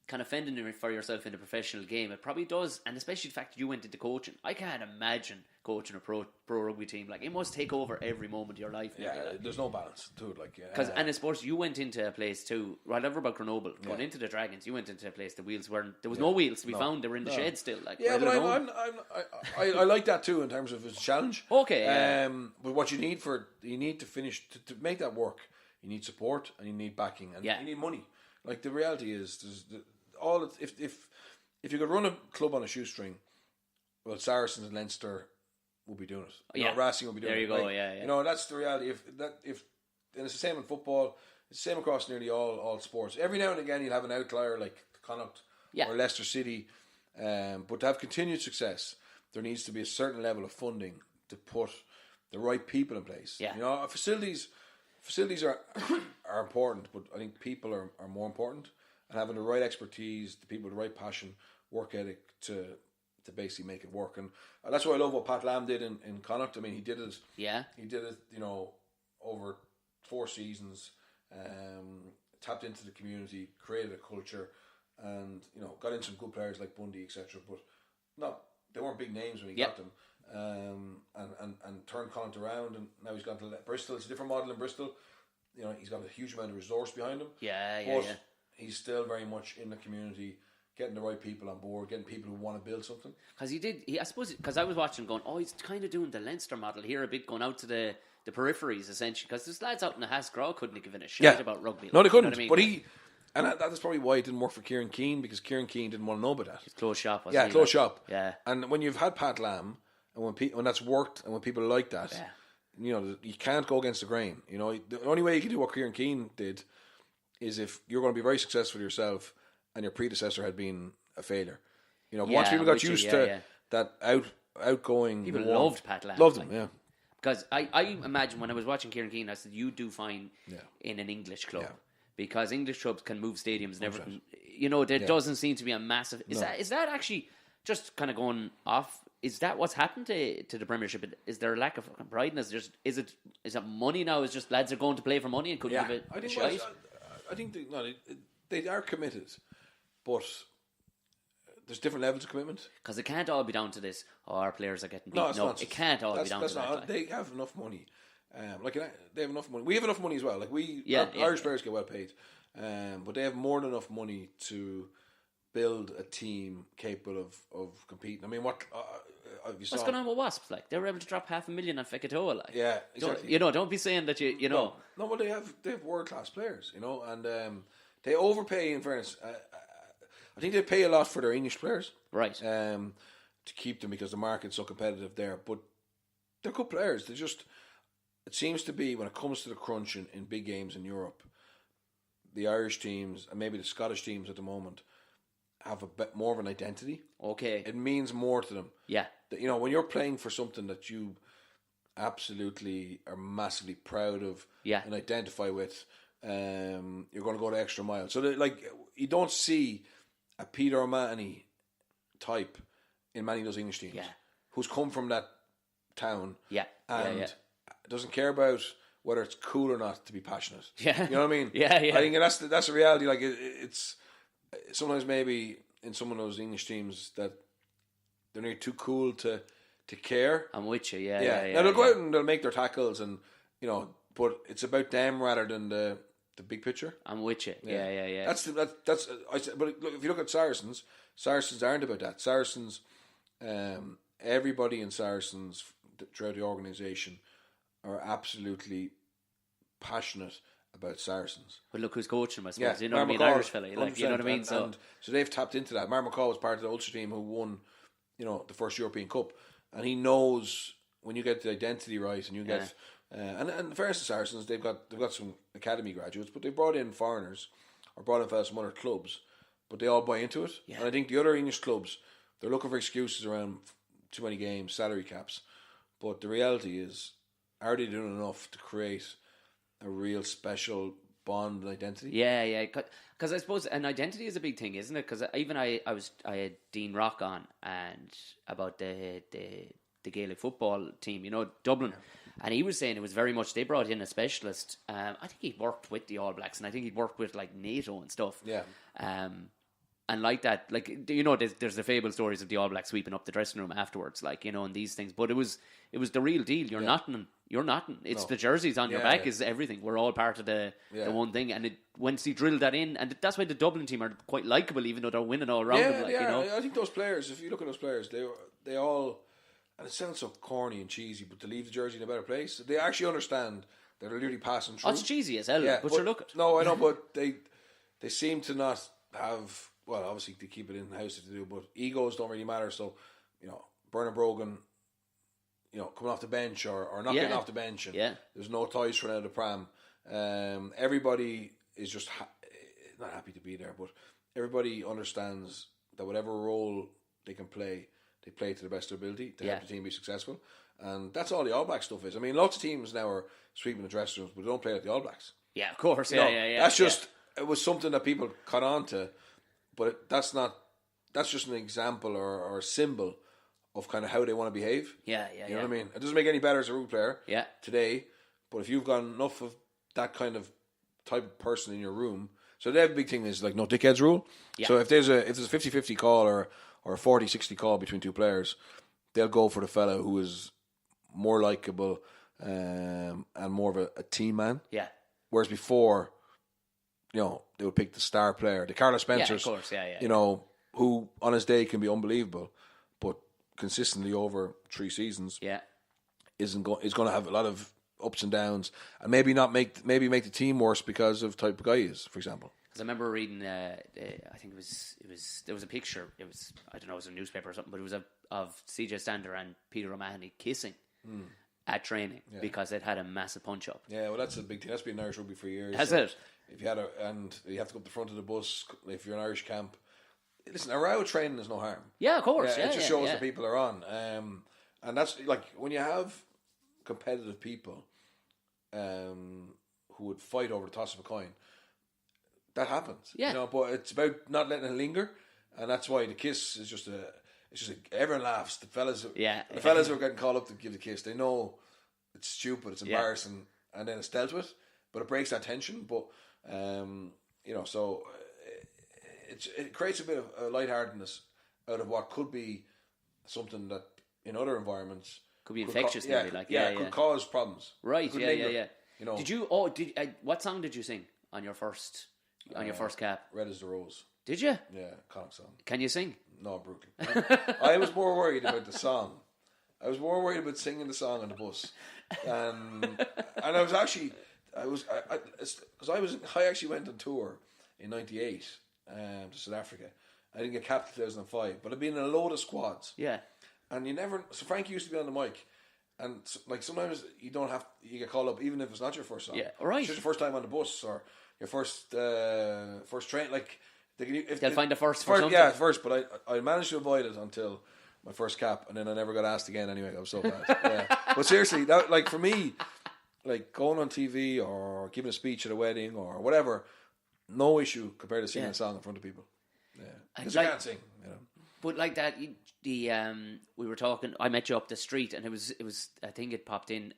kind of fending for yourself in a professional game, it probably does, and especially the fact that you went into coaching. I can't imagine coaching a pro rugby team. Like, it must take over every moment of your life. There's no balance to it. And I suppose you went into a place too, whatever about Grenoble, going into the Dragons, you went into a place the wheels weren't, there was no wheels to be found, they were in the shed still. Like, but I like that too in terms of its challenge. Okay. But what you need to finish, to make that work, you need support and you need backing and you need money. Like, the reality is, if you could run a club on a shoestring, well, Saracens and Leinster will be doing it. Racing will be doing it. There you Like, go, that's the reality. And it's the same in football. It's the same across nearly all sports. Every now and again, you'll have an outlier like Connacht or Leicester City. But to have continued success, there needs to be a certain level of funding to put the right people in place. Yeah. Facilities are important, but I think people are more important. and having the right expertise, the people with the right passion, work ethic to basically make it work. And that's what I love what Pat Lam did in Connacht. I mean, he did it. Yeah. He did it, over 4 seasons, tapped into the community, created a culture, and, got in some good players like Bundy, etc. But they weren't big names when he got them. And turned Connacht around, and now he's gone to Bristol. It's a different model in Bristol. He's got a huge amount of resource behind him. But he's still very much in the community, getting the right people on board, getting people who want to build something. Because I suppose, because I was watching going, he's kind of doing the Leinster model here a bit, going out to the peripheries, essentially, because there's lads out in the Hasgraw couldn't have given a shit about rugby. No, they couldn't. You know what I mean? But that is probably why it didn't work for Kieran Keane, because Kieran Keane didn't want to know about that. It's closed shop, wasn't it? Closed shop. Yeah. And when you've had Pat Lam, and when that's worked, and when people like that, you can't go against the grain. The only way you can do what Kieran Keane did is if you're going to be very successful yourself, and your predecessor had been a failure. Once people got used to that outgoing, people loved Pat Lam. Loved him, yeah. Because I imagine when I was watching Kieran Keane, I said, you do fine in an English club. Yeah. Because English clubs can move stadiums and everything. There doesn't seem to be a massive... Is that actually just kind of going off? Is that what's happened to the Premiership? Is there a lack of pride in it? Is it money now? Is just lads are going to play for money and couldn't give it a shite? I think they are committed, but there's different levels of commitment. Because it can't all be down to this, our players are getting beat. No, it can't all be down to that. They have enough money. They have enough money. We have enough money as well. Irish players get well paid, but they have more than enough money to build a team capable of competing. I mean, what's going on with Wasps? They were able to drop $500,000 on Fekitoa. Yeah, exactly. Don't be saying that you know. No, but they have world class players, and they overpay. In fairness, I think they pay a lot for their English players, right? To keep them because the market's so competitive there. But they're good players. It seems to be when it comes to the crunch in big games in Europe, the Irish teams and maybe the Scottish teams at the moment have a bit more of an identity. Okay. It means more to them. Yeah. When you're playing for something that you absolutely are massively proud of and identify with, you're going to go the extra mile. So you don't see a Peter O'Mahony type in many of those English teams who's come from that town and doesn't care about whether it's cool or not to be passionate. Yeah. You know what I mean? Yeah. I think that's a reality. It's sometimes maybe in some of those English teams that they're nearly too cool to care. I'm with you, Now they'll go out and they'll make their tackles and but it's about them rather than the big picture. I'm with you. Yeah. That's but look, if you look at Saracens aren't about that. Saracens, everybody in Saracens throughout the organisation are absolutely passionate about Saracens. Well, look who's coaching them, I suppose. You know what I mean? Irish fella. You know what I mean? So they've tapped into that. Mark McCall was part of the Ulster team who won, the first European Cup. And he knows when you get the identity right and you get... and the fairness to Saracens, they've got some academy graduates, but they've brought in foreigners or brought in fellas from other clubs, but they all buy into it. Yeah. And I think the other English clubs, they're looking for excuses around too many games, salary caps. But the reality is, are they doing enough to create a real special bond and identity? Yeah. Because I suppose an identity is a big thing, isn't it? Because even I had Dean Rock on and about the Gaelic football team, Dublin, and he was saying it was very much they brought in a specialist. I think he worked with the All Blacks, and I think he worked with NATO and stuff. Yeah. And like that, there's the fable stories of the All Blacks sweeping up the dressing room afterwards, and these things. But it was the real deal. You're not. It's the jerseys on your back is everything. We're all part of the one thing. And once he drilled that in, and that's why the Dublin team are quite likeable, even though they're winning all around them. I think those players, if you look at those players, they all, and it sounds so corny and cheesy, but to leave the jersey in a better place, they actually understand that they're literally passing through. Oh, it's cheesy as hell, but you're looking. No, I know, but they seem to not have. Well, obviously they keep it in the house to do, but egos don't really matter. So, Bernard Brogan, coming off the bench or not getting off the bench, and there's no toys for out of the pram. Everybody is just not happy to be there, but everybody understands that whatever role they can play, they play to the best of their ability to help the team be successful. And that's all the All Black stuff is. I mean, lots of teams now are sweeping the dressing rooms, but they don't play like the All Blacks. Yeah, of course. That's just it was something that people caught on to, but that's just an example or a symbol of kind of how they want to behave. Yeah. You know what I mean? It doesn't make any better as a rugby player today, but if you've got enough of that kind of type of person in your room, so the big thing is like no dickheads rule. Yeah. So if there's a 50-50 call or a 40-60 call between two players, they'll go for the fella who is more likable and more of a team man. Yeah. Whereas before, they would pick the star player, the Carlos Spencers. Yeah, of course. Yeah. Who on his day can be unbelievable, but consistently over 3 seasons, is going to have a lot of ups and downs, and maybe make the team worse because of type of guy he is, for example. Because I remember reading, I think it was there was a picture. It was, I don't know, it was a newspaper or something, but it was of CJ Stander and Peter O'Mahony kissing at training because they'd had a massive punch up. Yeah, well, that's a big thing. That's been in Irish rugby for years. Has it? If you and you have to go up the front of the bus if you're in Irish camp. Listen, a row of training is no harm. Yeah, of course. It just shows that people are on, and that's like when you have competitive people who would fight over the toss of a coin. That happens, but it's about not letting it linger, and that's why the kiss is just everyone laughs. The fellas who are getting called up to give the kiss, they know it's stupid, it's embarrassing, and then it's dealt with, but it breaks that tension. But so it creates a bit of lightheartedness out of what could be something that in other environments could be infectious. Could cause problems. Right? Yeah. Did you? What song did you sing on your first cap? Red as the Rose. Did you? Yeah, Connacht song. Can you sing? No, brutally. I was more worried about the song. I was more worried about singing the song on the bus, and I was actually because I actually went on tour in '98 to South Africa. I didn't get capped in 2005, but I'd been in a load of squads. Yeah, and you never. So Frank used to be on the mic. And like sometimes you get called up even if it's not your first song. Yeah, right. It's just your first time on the bus or your first train. Like they'll find the first for something. Yeah, first. But I managed to avoid it until my first cap, and then I never got asked again. Anyway, I was so bad. Yeah. But seriously, that, like for me, like going on TV or giving a speech at a wedding or whatever, no issue compared to singing a song in front of people. Yeah, because I can't sing. But like that, we were talking. I met you up the street, and it was. I think it popped in.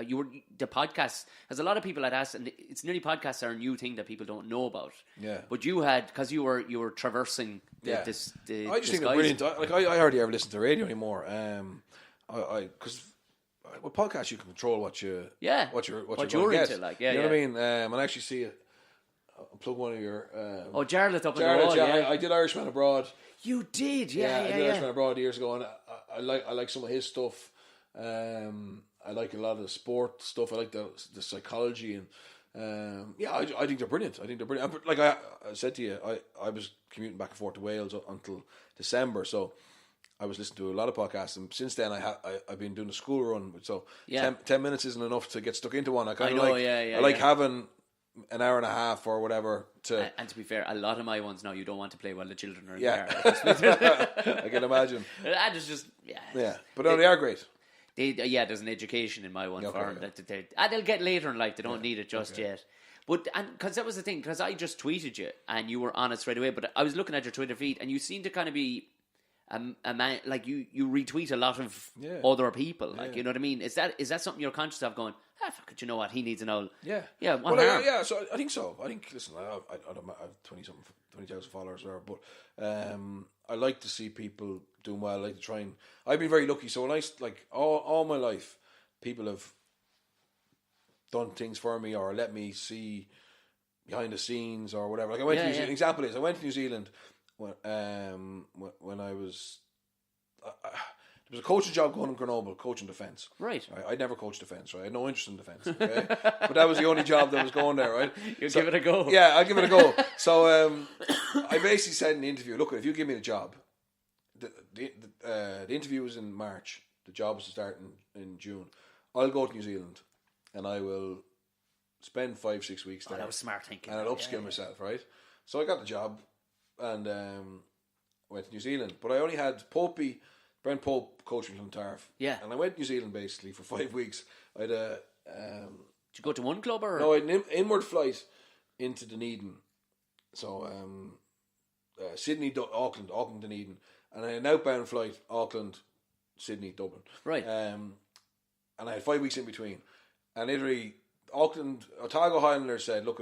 You were the podcast. As a lot of people had asked, and it's nearly podcasts are a new thing that people don't know about. Yeah. But you had because you were traversing. I just think it's brilliant. I hardly ever listen to radio anymore. Because with podcasts you can control what you're into. Like you know what I mean. And I actually see it. I'll plug one of your. Jarlath up on the wall. Yeah. I did Irishman Abroad. You did, I did Irishman Abroad years ago, and I like some of his stuff. I like a lot of the sport stuff. I like the psychology, and I think they're brilliant. But like I said to you, I was commuting back and forth to Wales until December, so I was listening to a lot of podcasts, and since then I've been doing a school run. So 10 minutes isn't enough to get stuck into one. I like having an hour and a half or whatever to. And to be fair, a lot of my ones now you don't want to play while the children are in the car. I can imagine. That is just but they are great. There's an education in my one for them that they'll get later in life. They don't need it just yet. But because that was the thing, because I just tweeted you and you were on it straight away. But I was looking at your Twitter feed and you seem to kind of be a man, like you retweet a lot of other people. Like you know what I mean? Is that something you're conscious of? Going, fuck it, you know what? He needs an old. Yeah. So I think so. I think listen, I have 20,000 followers there, but I like to see people doing well. I like to try and. I've been very lucky. So when I like all my life, people have done things for me or let me see behind the scenes or whatever. Like I went to New Zealand. Example is I went to New Zealand when I was. There was a coaching job going in Grenoble, coaching defence. Right. I'd never coached defence, right? I had no interest in defence, okay? But that was the only job that was going there, right? Give it a go. Yeah, I'll give it a go. So I basically said in the interview, look, if you give me the job, the interview was in March, the job was to start in June. I'll go to New Zealand and I will spend 5-6 weeks there. That was smart thinking. And I'll upskill myself, right? So I got the job and went to New Zealand. But I only had Brent Pope coaching from Tarf. Yeah. And I went to New Zealand basically for 5 weeks. I had did you go to one club or? No, I had an inward flight into Dunedin. So Sydney, Auckland, Dunedin, and an outbound flight, Auckland, Sydney, Dublin. Right. And I had 5 weeks in between. And literally, Otago Highlanders said, look,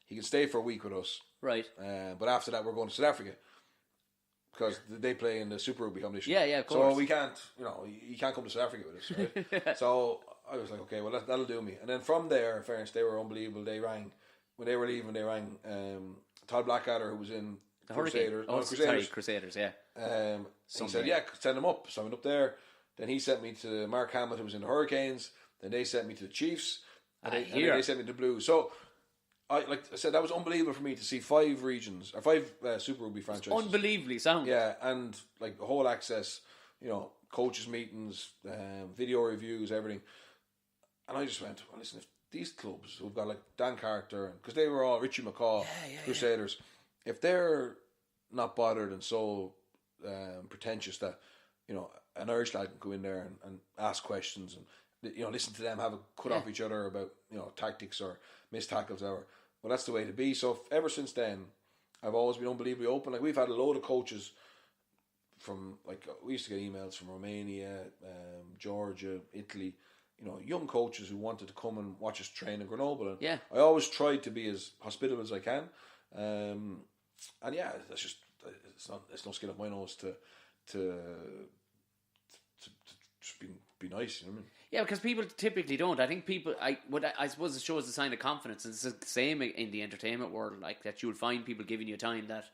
he can stay for a week with us. Right. But after that, we're going to South Africa. Because they play in the Super Rugby competition. Yeah, of course. So we can't, you can't come to South Africa with us, right? So I was like, okay, well, that'll do me. And then from there, in fairness, they were unbelievable. They rang, when they were leaving, Todd Blackadder, who was in the Crusaders. Crusaders, yeah. He said, yeah, send him up. So I went up there. Then he sent me to Mark Hammett, who was in the Hurricanes. Then they sent me to the Chiefs. And then they sent me to the Blues. So, like I said, that was unbelievable for me to see 5 regions, or 5 Super Rugby franchises. It's unbelievably sound. Yeah, and like the whole access, coaches' meetings, video reviews, everything. And I just went, well, listen, if these clubs who've got like Dan Carter, because they were all Richie McCaw, Crusaders, if they're not bothered and so pretentious that, an Irish lad can go in there and ask questions and, listen to them have a cut off each other about, tactics or missed tackles or, well, that's the way to be. So ever since then, I've always been unbelievably open. Like, we've had a load of coaches from, like, we used to get emails from Romania, Georgia, Italy, young coaches who wanted to come and watch us train in Grenoble. And I always tried to be as hospitable as I can. And yeah, that's just, it's no skin off my nose to just be nice, you know what I mean? Yeah, because people typically don't. I think people, I suppose it shows a sign of confidence. And it's the same in the entertainment world, like that you will find people giving you time that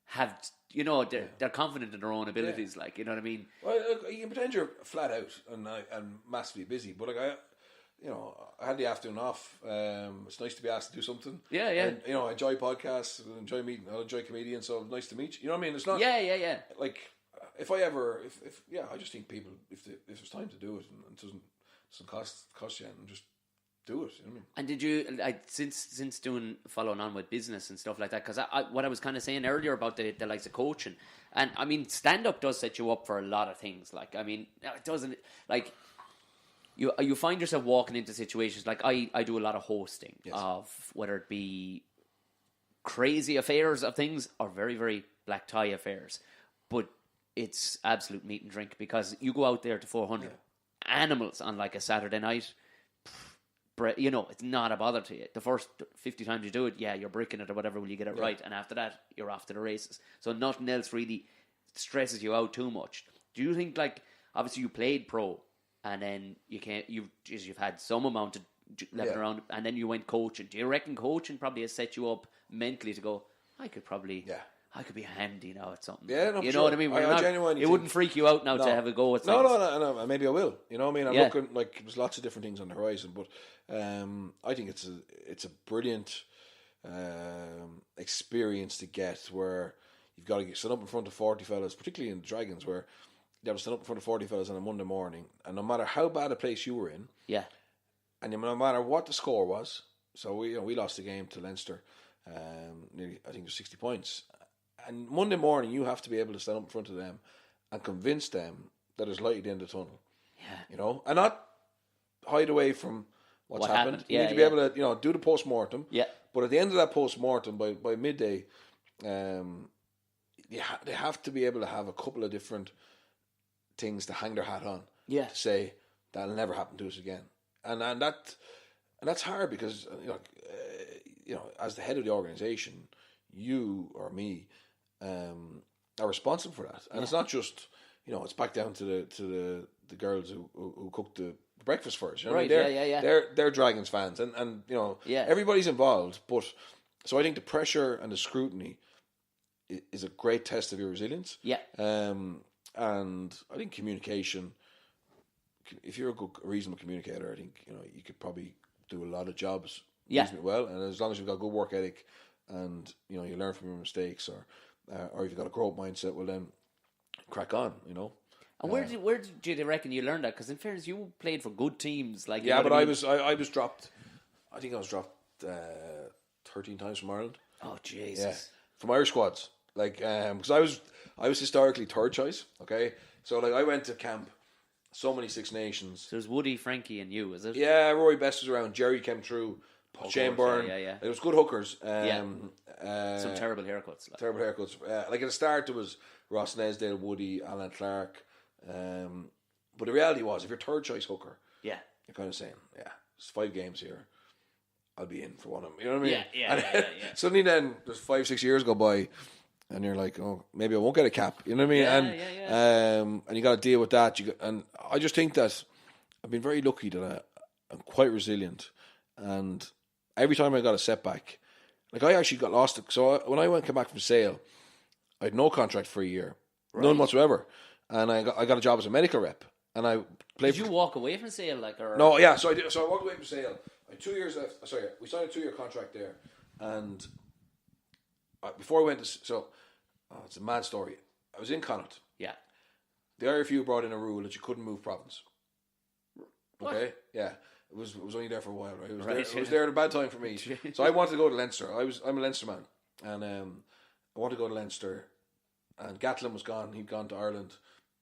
have, they're confident in their own abilities, like, you know what I mean? Well, look, you can pretend you're flat out and massively busy, but like I had the afternoon off. It's nice to be asked to do something. Yeah. And, I enjoy podcasts, I enjoy comedians, so nice to meet you. You know what I mean? It's not. Yeah. Like, I just think people, if there's time to do it and it doesn't cost you anything, just do it. You know what I mean? And did you, since doing following on with business and stuff like that? Because what I was kind of saying earlier about the likes of coaching, and I mean, stand up does set you up for a lot of things. Like, I mean, it doesn't, like. You find yourself walking into situations like I do a lot of hosting of whether it be crazy affairs of things or very, very black tie affairs, but it's absolute meat and drink because you go out there to 400 animals on like a Saturday night. It's not a bother to you. The first 50 times you do it, you're breaking it or whatever, will you get it right? And after that, you're off to the races. So nothing else really stresses you out too much. Do you think, like, obviously you played pro, and then you've had some amount of left around, and then you went coaching. Do you reckon coaching probably has set you up mentally to go, I could be handy now at something. Yeah, no, you sure. know what I mean? It wouldn't freak you out now to have a go at something. No. Maybe I will. You know what I mean? I'm looking, like, there's lots of different things on the horizon, but I think it's a brilliant experience to get where you've got to get set up in front of 40 fellas, particularly in the Dragons, where you have to stand up in front of 40 fellas on a Monday morning, and no matter how bad a place you were in, and no matter what the score was, so we lost the game to Leinster, nearly, I think it was 60 points, and Monday morning you have to be able to stand up in front of them and convince them that there's light at the end of the tunnel, and not hide away from what's happened. You need to be able to do the post-mortem, but at the end of that post-mortem, by midday, they have to be able to have a couple of different things to hang their hat on, to say that'll never happen to us again, and that's hard because as the head of the organisation, you or me are responsible for that, and it's not just it's back down to the girls who cook the breakfast for us. Right? They're Dragons fans, and everybody's involved. But so I think the pressure and the scrutiny is a great test of your resilience. And I think communication, if you're a reasonable communicator, I think you could probably do a lot of jobs reasonably well. And as long as you've got a good work ethic and you learn from your mistakes, or if you've got a growth mindset, well then crack on. And where did you reckon you learned that? Because in fairness, you played for good teams. Like but I was dropped. I think I was dropped 13 times from Ireland. Oh Jesus! From Irish squads. Like, because I was historically third choice. Okay, so like I went to camp, so many Six Nations. So there's Woody, Frankie, and you, is it? Yeah, Roy Best was around. Jerry came through. Shane Byrne. Yeah. It was good hookers. Some terrible haircuts. Terrible haircuts. Like at the start, there was Ross Nesdale, Woody, Alan Clark. But the reality was, if you're third choice hooker, you're kind of saying, it's 5 games here. I'll be in for one of them. You know what I mean? Yeah. Suddenly then, there's 5-6 years go by, and you're like, oh, maybe I won't get a cap. You know what I mean? And you got to deal with that. And I just think that I've been very lucky that I'm quite resilient. And every time I got a setback, like I actually got lost. So when I came back from Sale, I had no contract for a year, none whatsoever. And I got a job as a medical rep. And I played. Did you walk away from Sale, No, yeah. So I did. So I walked away from Sale. I had 2 years left. Sorry, we signed a 2-year contract there, and before I went to it's a mad story. I was in Connacht. Yeah. The IRFU brought in a rule that you couldn't move province. What? Okay. Yeah. It was only there for a while, right? It was yeah. there at a bad time for me. So I wanted to go to Leinster. I'm a Leinster man, and I wanted to go to Leinster. And Gatlin was gone. He'd gone to Ireland.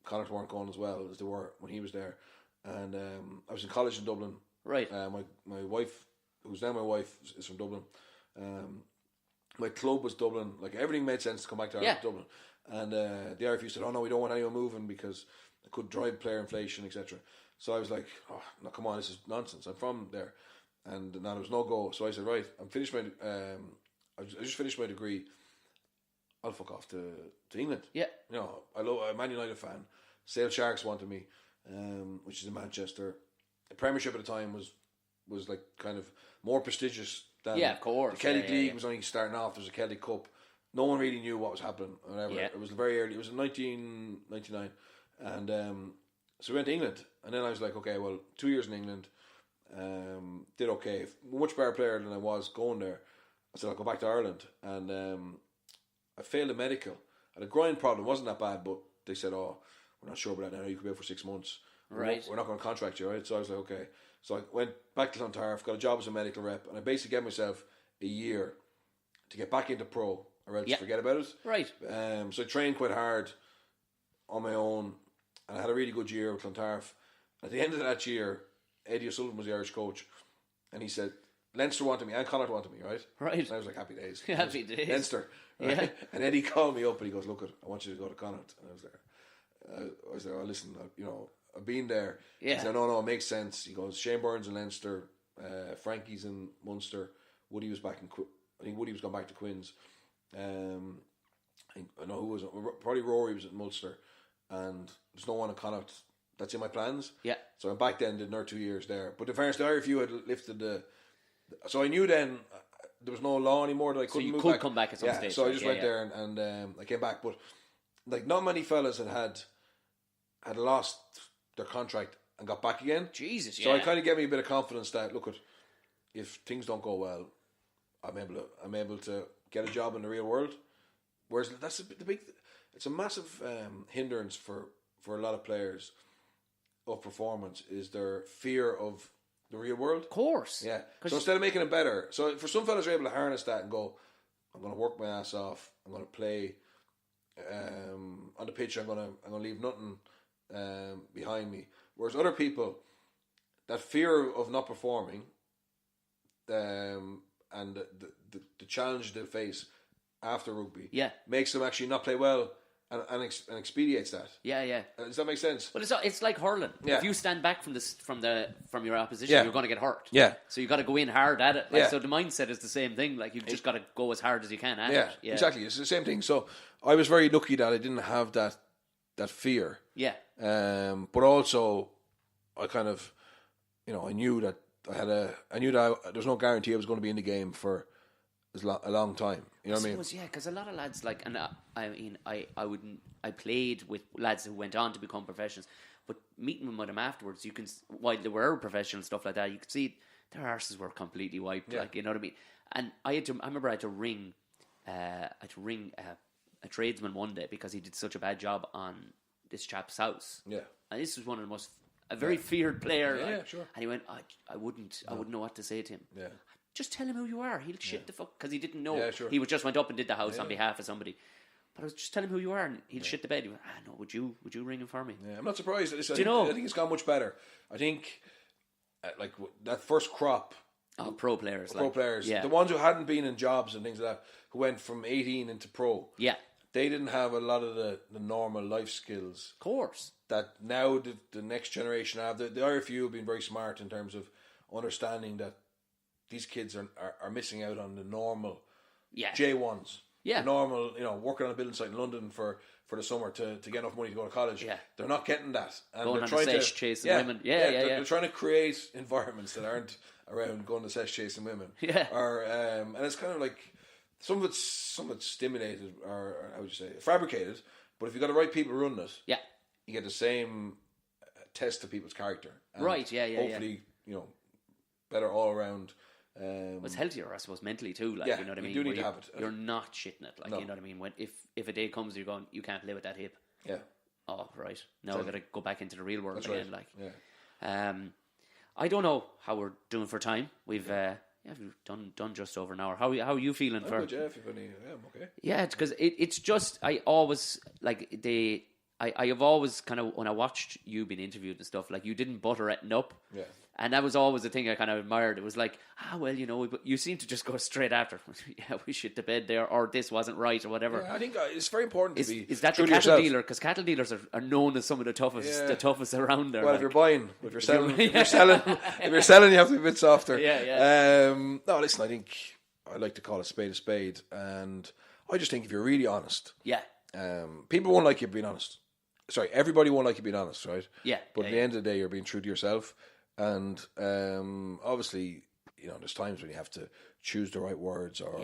Connacht weren't going as well as they were when he was there. And I was in college in Dublin. Right. My wife, who's now my wife, is from Dublin. My club was Dublin. Like everything made sense to come back to Ireland, Dublin. And the RFU said, "Oh no, we don't want anyone moving because it could drive player inflation, etc." So I was like, "Oh no, come on, this is nonsense. I'm from there." And now there was no go. So I said, "Right, I'm finished my. I just finished my degree. I'll fuck off to England." Yeah. You know, I'm a Man United fan. Sale Sharks wanted me, which is in Manchester. The Premiership at the time was like kind of more prestigious than of course. The Celtic League was only starting off. There was a Celtic Cup. No one really knew what was happening. Or whatever. Yeah. It was very early. It was in 1999, and so we went to England. And then I was like, okay, well, 2 years in England, did okay. Much better player than I was going there. I said I'll go back to Ireland, and I failed a medical. I had a groin problem. It wasn't that bad, but they said, "Oh, we're not sure about that now. You could be out for 6 months. Right. We're not going to contract you, right?" So I was like, okay. So I went back to Clontarf, got a job as a medical rep, and I basically gave myself a year to get back into pro, or else forget about it. Right. So I trained quite hard on my own, and I had a really good year with Clontarf. At the end of that year, Eddie O'Sullivan was the Irish coach, and he said, "Leinster wanted me and Connacht wanted me, right?" Right. And I was like, happy days. Happy days. Leinster. Right? Yeah. And Eddie called me up and he goes, "Look, I want you to go to Connacht." And I was there. "Oh, listen, I've been there." Yeah. He said, no, it makes sense. He goes, "Shane Byrne's in Leinster, Frankie's in Munster, Woody was back in I think Woody was gone back to Quins. I know who was, probably Rory was at Munster, and there's no one in Connacht. That's in my plans." Yeah. So I'm back then, did another 2 years there. But in fairness, the IRFU had lifted so I knew then there was no law anymore that I couldn't move back. So you could come back at some stage. So I just went there and I came back. But like not many fellas had lost their contract and got back again. Jesus, So it kind of gave me a bit of confidence that, look, if things don't go well, I'm able to get a job in the real world. Whereas that's it's a massive hindrance for a lot of players of performance, is their fear of the real world. Of course. Yeah. So instead of making it better, so for some fellas are able to harness that and go, "I'm going to work my ass off. I'm going to play on the pitch. I'm going to leave nothing behind me." Whereas other people, that fear of not performing, and the challenge they face after rugby, makes them actually not play well. And expediates that. Yeah. Does that make sense? Well, it's like hurling. Yeah. If you stand back from your opposition, you're going to get hurt. Yeah. So you got to go in hard at it. So the mindset is the same thing. Like you've just got to go as hard as you can at it. Yeah, exactly. It's the same thing. So I was very lucky that I didn't have that fear. Yeah. But also, I kind of, I knew that there was no guarantee I was going to be in the game for a long time. You know what I mean? Yeah, because a lot of lads I played with lads who went on to become professionals, but meeting them with them afterwards, you can, while they were professional and stuff like that, you could see their arses were completely wiped. Yeah. Like, you know what I mean? And I remember I had to ring a tradesman one day because he did such a bad job on this chap's house. Yeah. And this was one of the a very feared player. Yeah, sure. And he went, I wouldn't know what to say to him. Yeah. Just tell him who you are. He'll shit the fuck, because he didn't know. Yeah, sure. He just went up and did the house on behalf of somebody. But I was just tell him who you are, and he'll shit the bed. He went, no, would you ring him for me? Yeah, I'm not surprised. I you know? think it's gone much better. I think like that first crop Oh, pro players. Pro players. Yeah. The ones who hadn't been in jobs and things like that, who went from 18 into pro. Yeah. They didn't have a lot of the normal life skills. Of course. That now the next generation have. The IRFU have been very smart in terms of understanding that these kids are missing out on the normal J1s. Yeah. The normal, working on a building site in London for the summer to get enough money to go to college. Yeah. They're not getting that. And going they're on trying the sesh chasing women. They're trying to create environments that aren't around going to sesh chasing women. Yeah. Or and it's kind of like some of it's stimulated or how would you say fabricated. But if you've got the right people running it, you get the same test of people's character. And hopefully, better all around. It's healthier, I suppose, mentally too. Like, you know what I mean? You do need to have it. You're not shitting it. Like, you know what I mean? When if a day comes, you're going, you can't play with that hip. Yeah. Oh, right. Now I've got to go back into the real world That's again. Right. Like, I don't know how we're doing for time. We've we've done just over an hour. How are you feeling? I'm good, if you've any, I'm okay. Yeah, because it's just I always like I have always kind of, when I watched you being interviewed and stuff, like, you didn't butter it up. Yeah. And that was always the thing I kind of admired. It was like, well, but you seem to just go straight after. Yeah, we shit the bed there, or this wasn't right, or whatever. Yeah, I think it's very important to be. Is that the cattle dealer? Because cattle dealers are known as some of the toughest around there. Well, if you're buying, if you're selling, if you're selling, you have to be a bit softer. Yeah. No, listen, I think I like to call a spade, and I just think if you're really honest, people won't like you being honest. Sorry, everybody won't like you being honest, right? Yeah. But at the end of the day, you're being true to yourself. And obviously, there's times when you have to choose the right words, or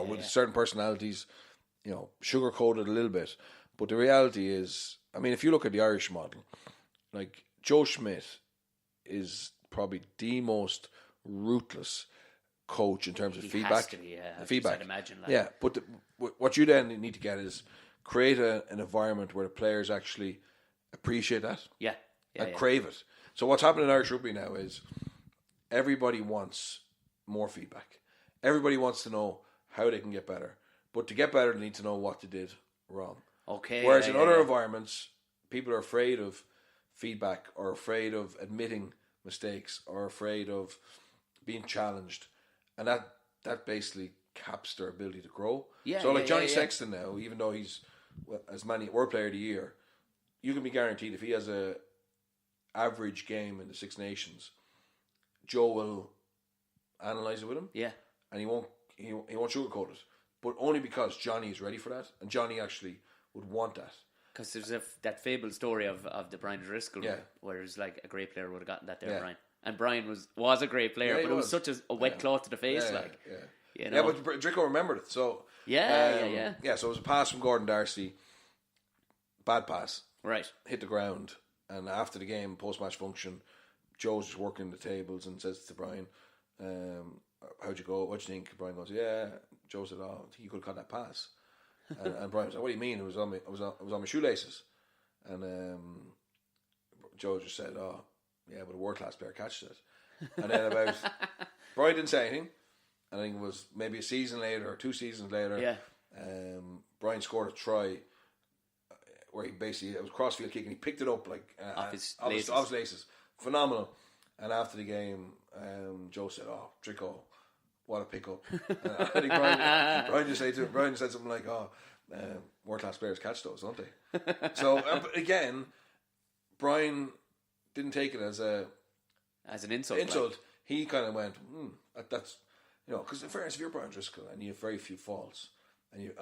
with certain personalities, sugarcoat it a little bit. But the reality is, I mean, if you look at the Irish model, like, Joe Schmidt is probably the most ruthless coach in terms of feedback. Has to be, feedback. I'd imagine. Like. But what you then need to get is create an environment where the players actually appreciate that. And crave it. So what's happening in Irish rugby now is everybody wants more feedback. Everybody wants to know how they can get better. But to get better, they need to know what they did wrong. Okay. Whereas in other environments, people are afraid of feedback, or afraid of admitting mistakes, or afraid of being challenged. And that basically caps their ability to grow. Johnny Sexton now, even though he's as many World Player of the Year, you can be guaranteed if he has a average game in the Six Nations, Joe will analyse it with him. Yeah. And he won't sugarcoat it. But only because Johnny is ready for that, and Johnny actually would want that. Because there's that fabled story of the Brian Driscoll, where it's like a great player would have gotten that there, Brian. And Brian was a great player, but it was such a wet cloth to the face, but Drico remembered it. So yeah. So it was a pass from Gordon Darcy, bad pass, right, hit the ground. And after the game, post-match function, Joe's just working the tables and says to Brian, how'd you go? What do you think? Brian goes, Joe said, I think you could have caught that pass. and Brian was like, what do you mean? It was on my shoelaces. And Joe just said, but a world-class player catches it. And then Brian didn't say anything. I think it was maybe a season later or 2 seasons later. Brian scored a try where he basically, it was crossfield kick, and he picked it up off his laces. Phenomenal. And after the game, Joe said, Drico, what a pickup. I think Brian just said something like, world class players catch those, don't they? So again, Brian didn't take it as an insult. Like. He kind of went, that's, because in fairness, if you're Brian Driscoll and you have very few faults, and you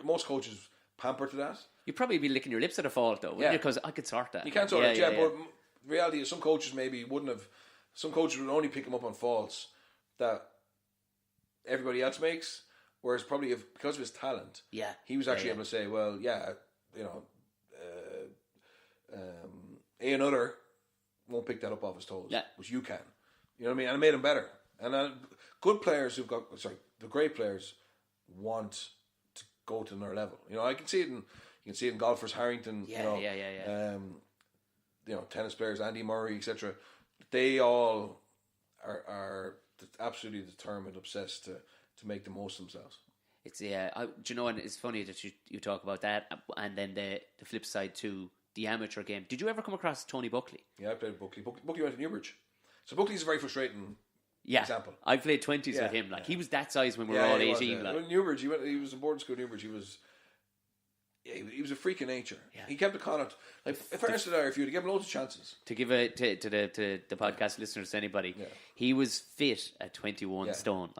most coaches pamper to that. You'd probably be licking your lips at a fault, though, wouldn't you? Because I could sort that. You can't sort it, but the reality is some coaches maybe wouldn't have. Some coaches would only pick him up on faults that everybody else makes, whereas probably because of his talent, he was actually able to say, well, another won't pick that up off his toes, which you can. You know what I mean? And it made him better. And good players the great players want to go to another level. I can see it in. You can see it in golfers, Harrington, tennis players, Andy Murray, etc. They all are absolutely determined, obsessed to make the most of themselves. It's and it's funny that you talk about that, and then the flip side to the amateur game. Did you ever come across Tony Buckley? Yeah, I played with Buckley. Buckley went to Newbridge, so Buckley's very frustrating Yeah, example. I played 20s with him. Like he was that size when we were all 18. Well, Newbridge, he was in boarding school. Newbridge, he was a freak of nature. Yeah. He kept the Connacht. Like if I understood if you'd give him loads of chances. To give it to the podcast listeners, to anybody, he was fit at 21 stone,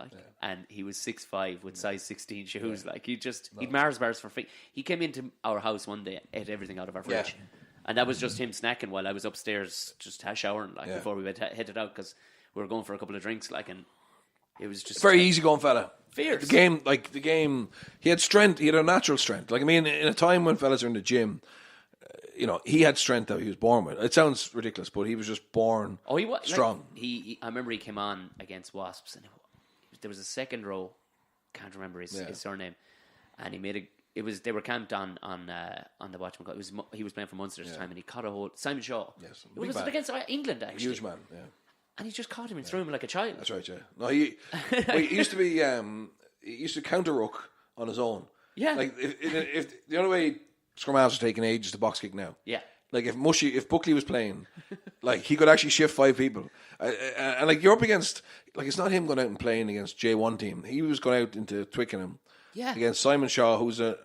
and he was 6'5" with size 16 shoes. Like he'd Mars bars for free. He came into our house one day, ate everything out of our fridge, and that was just him snacking while I was upstairs just showering, before we headed out because we were going for a couple of drinks, and it was just very easy going fella. Fierce. The game, he had strength. He had a natural strength. Like I mean, in a time when fellas are in the gym, he had strength that he was born with. It sounds ridiculous, but he was just born strong. I remember he came on against Wasps, and there was a second row. Can't remember his surname, and he made they were camped on the whatchamacallit. He was playing for Munster at the time, and he caught a hold. Simon Shaw. Yes, was it against England actually? Huge man. Yeah. And he just caught him and threw him like a child. That's right, yeah. No, he used to be. He used to counter ruck on his own. Yeah. Like if the only way scrum halves are taking ages to box kick now. Yeah. Like if Buckley was playing, like he could actually shift 5 people, and like you're up against, like it's not him going out and playing against J1 team. He was going out into Twickenham. Yeah. Against Simon Shaw, who's a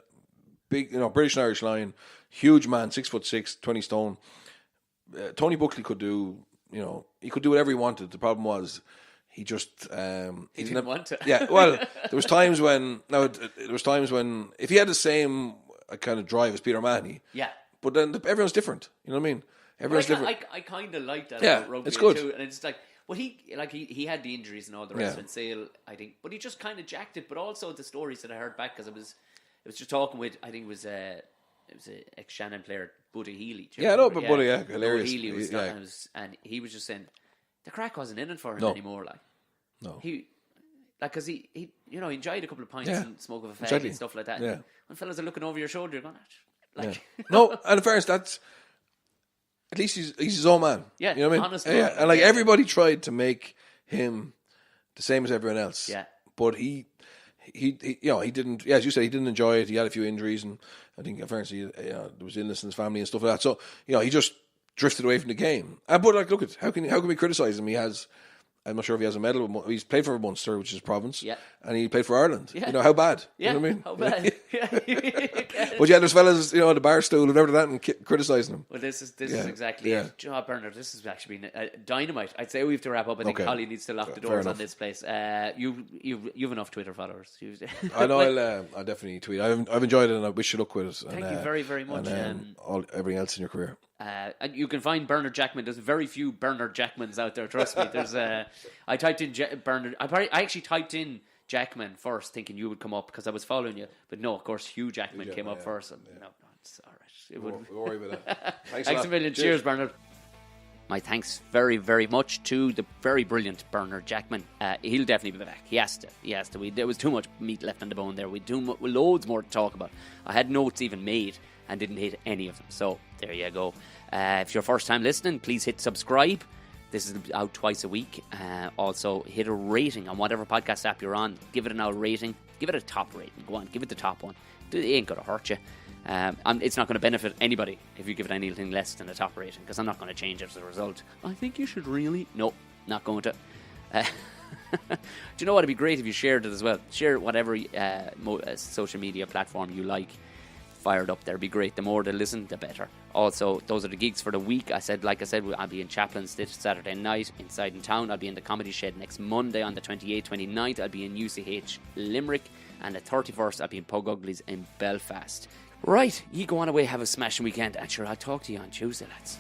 big, British and Irish line, huge man, 6'6", 20 stone. Tony Buckley could do. He could do whatever he wanted. The problem was he just he didn't want to. Yeah, well, there was times when if he had the same kind of drive as Peter Mahoney, but then everyone's different. You know what I mean? Everyone's different. I kind of like that. Yeah, rugby it's good. Too, and it's like, well, he had the injuries and all the rest of it. Sale, I think, but he just kind of jacked it. But also the stories that I heard back because it was just talking with, I think it was an ex-Shannon player, Buddy Healy. Yeah, no, but Buddy, hilarious. Healy was and he was just saying the crack wasn't in it for him anymore. Like, no, because he enjoyed a couple of pints and smoke of a fag and stuff like that. Yeah. When fellas are looking over your shoulder, you're going, no, and in fairness, that's at least he's his own man. Yeah, you know what I mean? Honest and like everybody tried to make him the same as everyone else. Yeah, but he didn't. Yeah, as you said, he didn't enjoy it. He had a few injuries, and I think apparently there was illness in his family and stuff like that. So he just drifted away from the game. But like, look at how can we criticize him? I'm not sure if he has a medal. He's played for Munster, which is a province, and he played for Ireland. Yeah. How bad? Yeah, you know what I mean? How bad? But there's fellas, at the bar stool who've never done that and criticising him. Well, this is exactly it. Bernard, this has actually been dynamite. I'd say we have to wrap up. I think Holly needs to lock the doors on this place. You've enough Twitter followers. I know. I'll definitely tweet. I've enjoyed it, and I wish you luck with it. Thank you very, very much. And everything else in your career. And you can find Bernard Jackman. There's very few Bernard Jackmans out there. Trust me. There's I typed in Bernard. I actually typed in Jackman first, thinking you would come up because I was following you. But no, of course, Hugh Jackman came up first. And no, it's all right. Don't worry about that. Thanks a million. Cheers, Bernard. My thanks very, very much to the very brilliant Bernard Jackman. He'll definitely be back. He has to. There was too much meat left on the bone there. We do loads more to talk about. I had notes even made and didn't hit any of them. So there you go. If you're first time listening, please hit subscribe. This is out twice a week. Also, hit a rating on whatever podcast app you're on. Give it an out rating. Give it a top rating. Go on, give it the top one. It ain't going to hurt you. It's not going to benefit anybody if you give it anything less than a top rating, because I'm not going to change it as a result. I think you should really. No, not going to. Do you know what? It'd be great if you shared it as well. Share whatever social media platform you like. Fired up there, be great. The more they listen, the better. Also, those are the gigs for the week. Like I said, I'll be in Chaplain's this Saturday night inside in town. I'll be in the Comedy Shed next Monday on the 28th, 29th. I'll be in UCH Limerick, and the 31st I'll be in Pug Uglies in Belfast. Right, you go on away, have a smashing weekend, and sure, I'll talk to you on Tuesday, lads.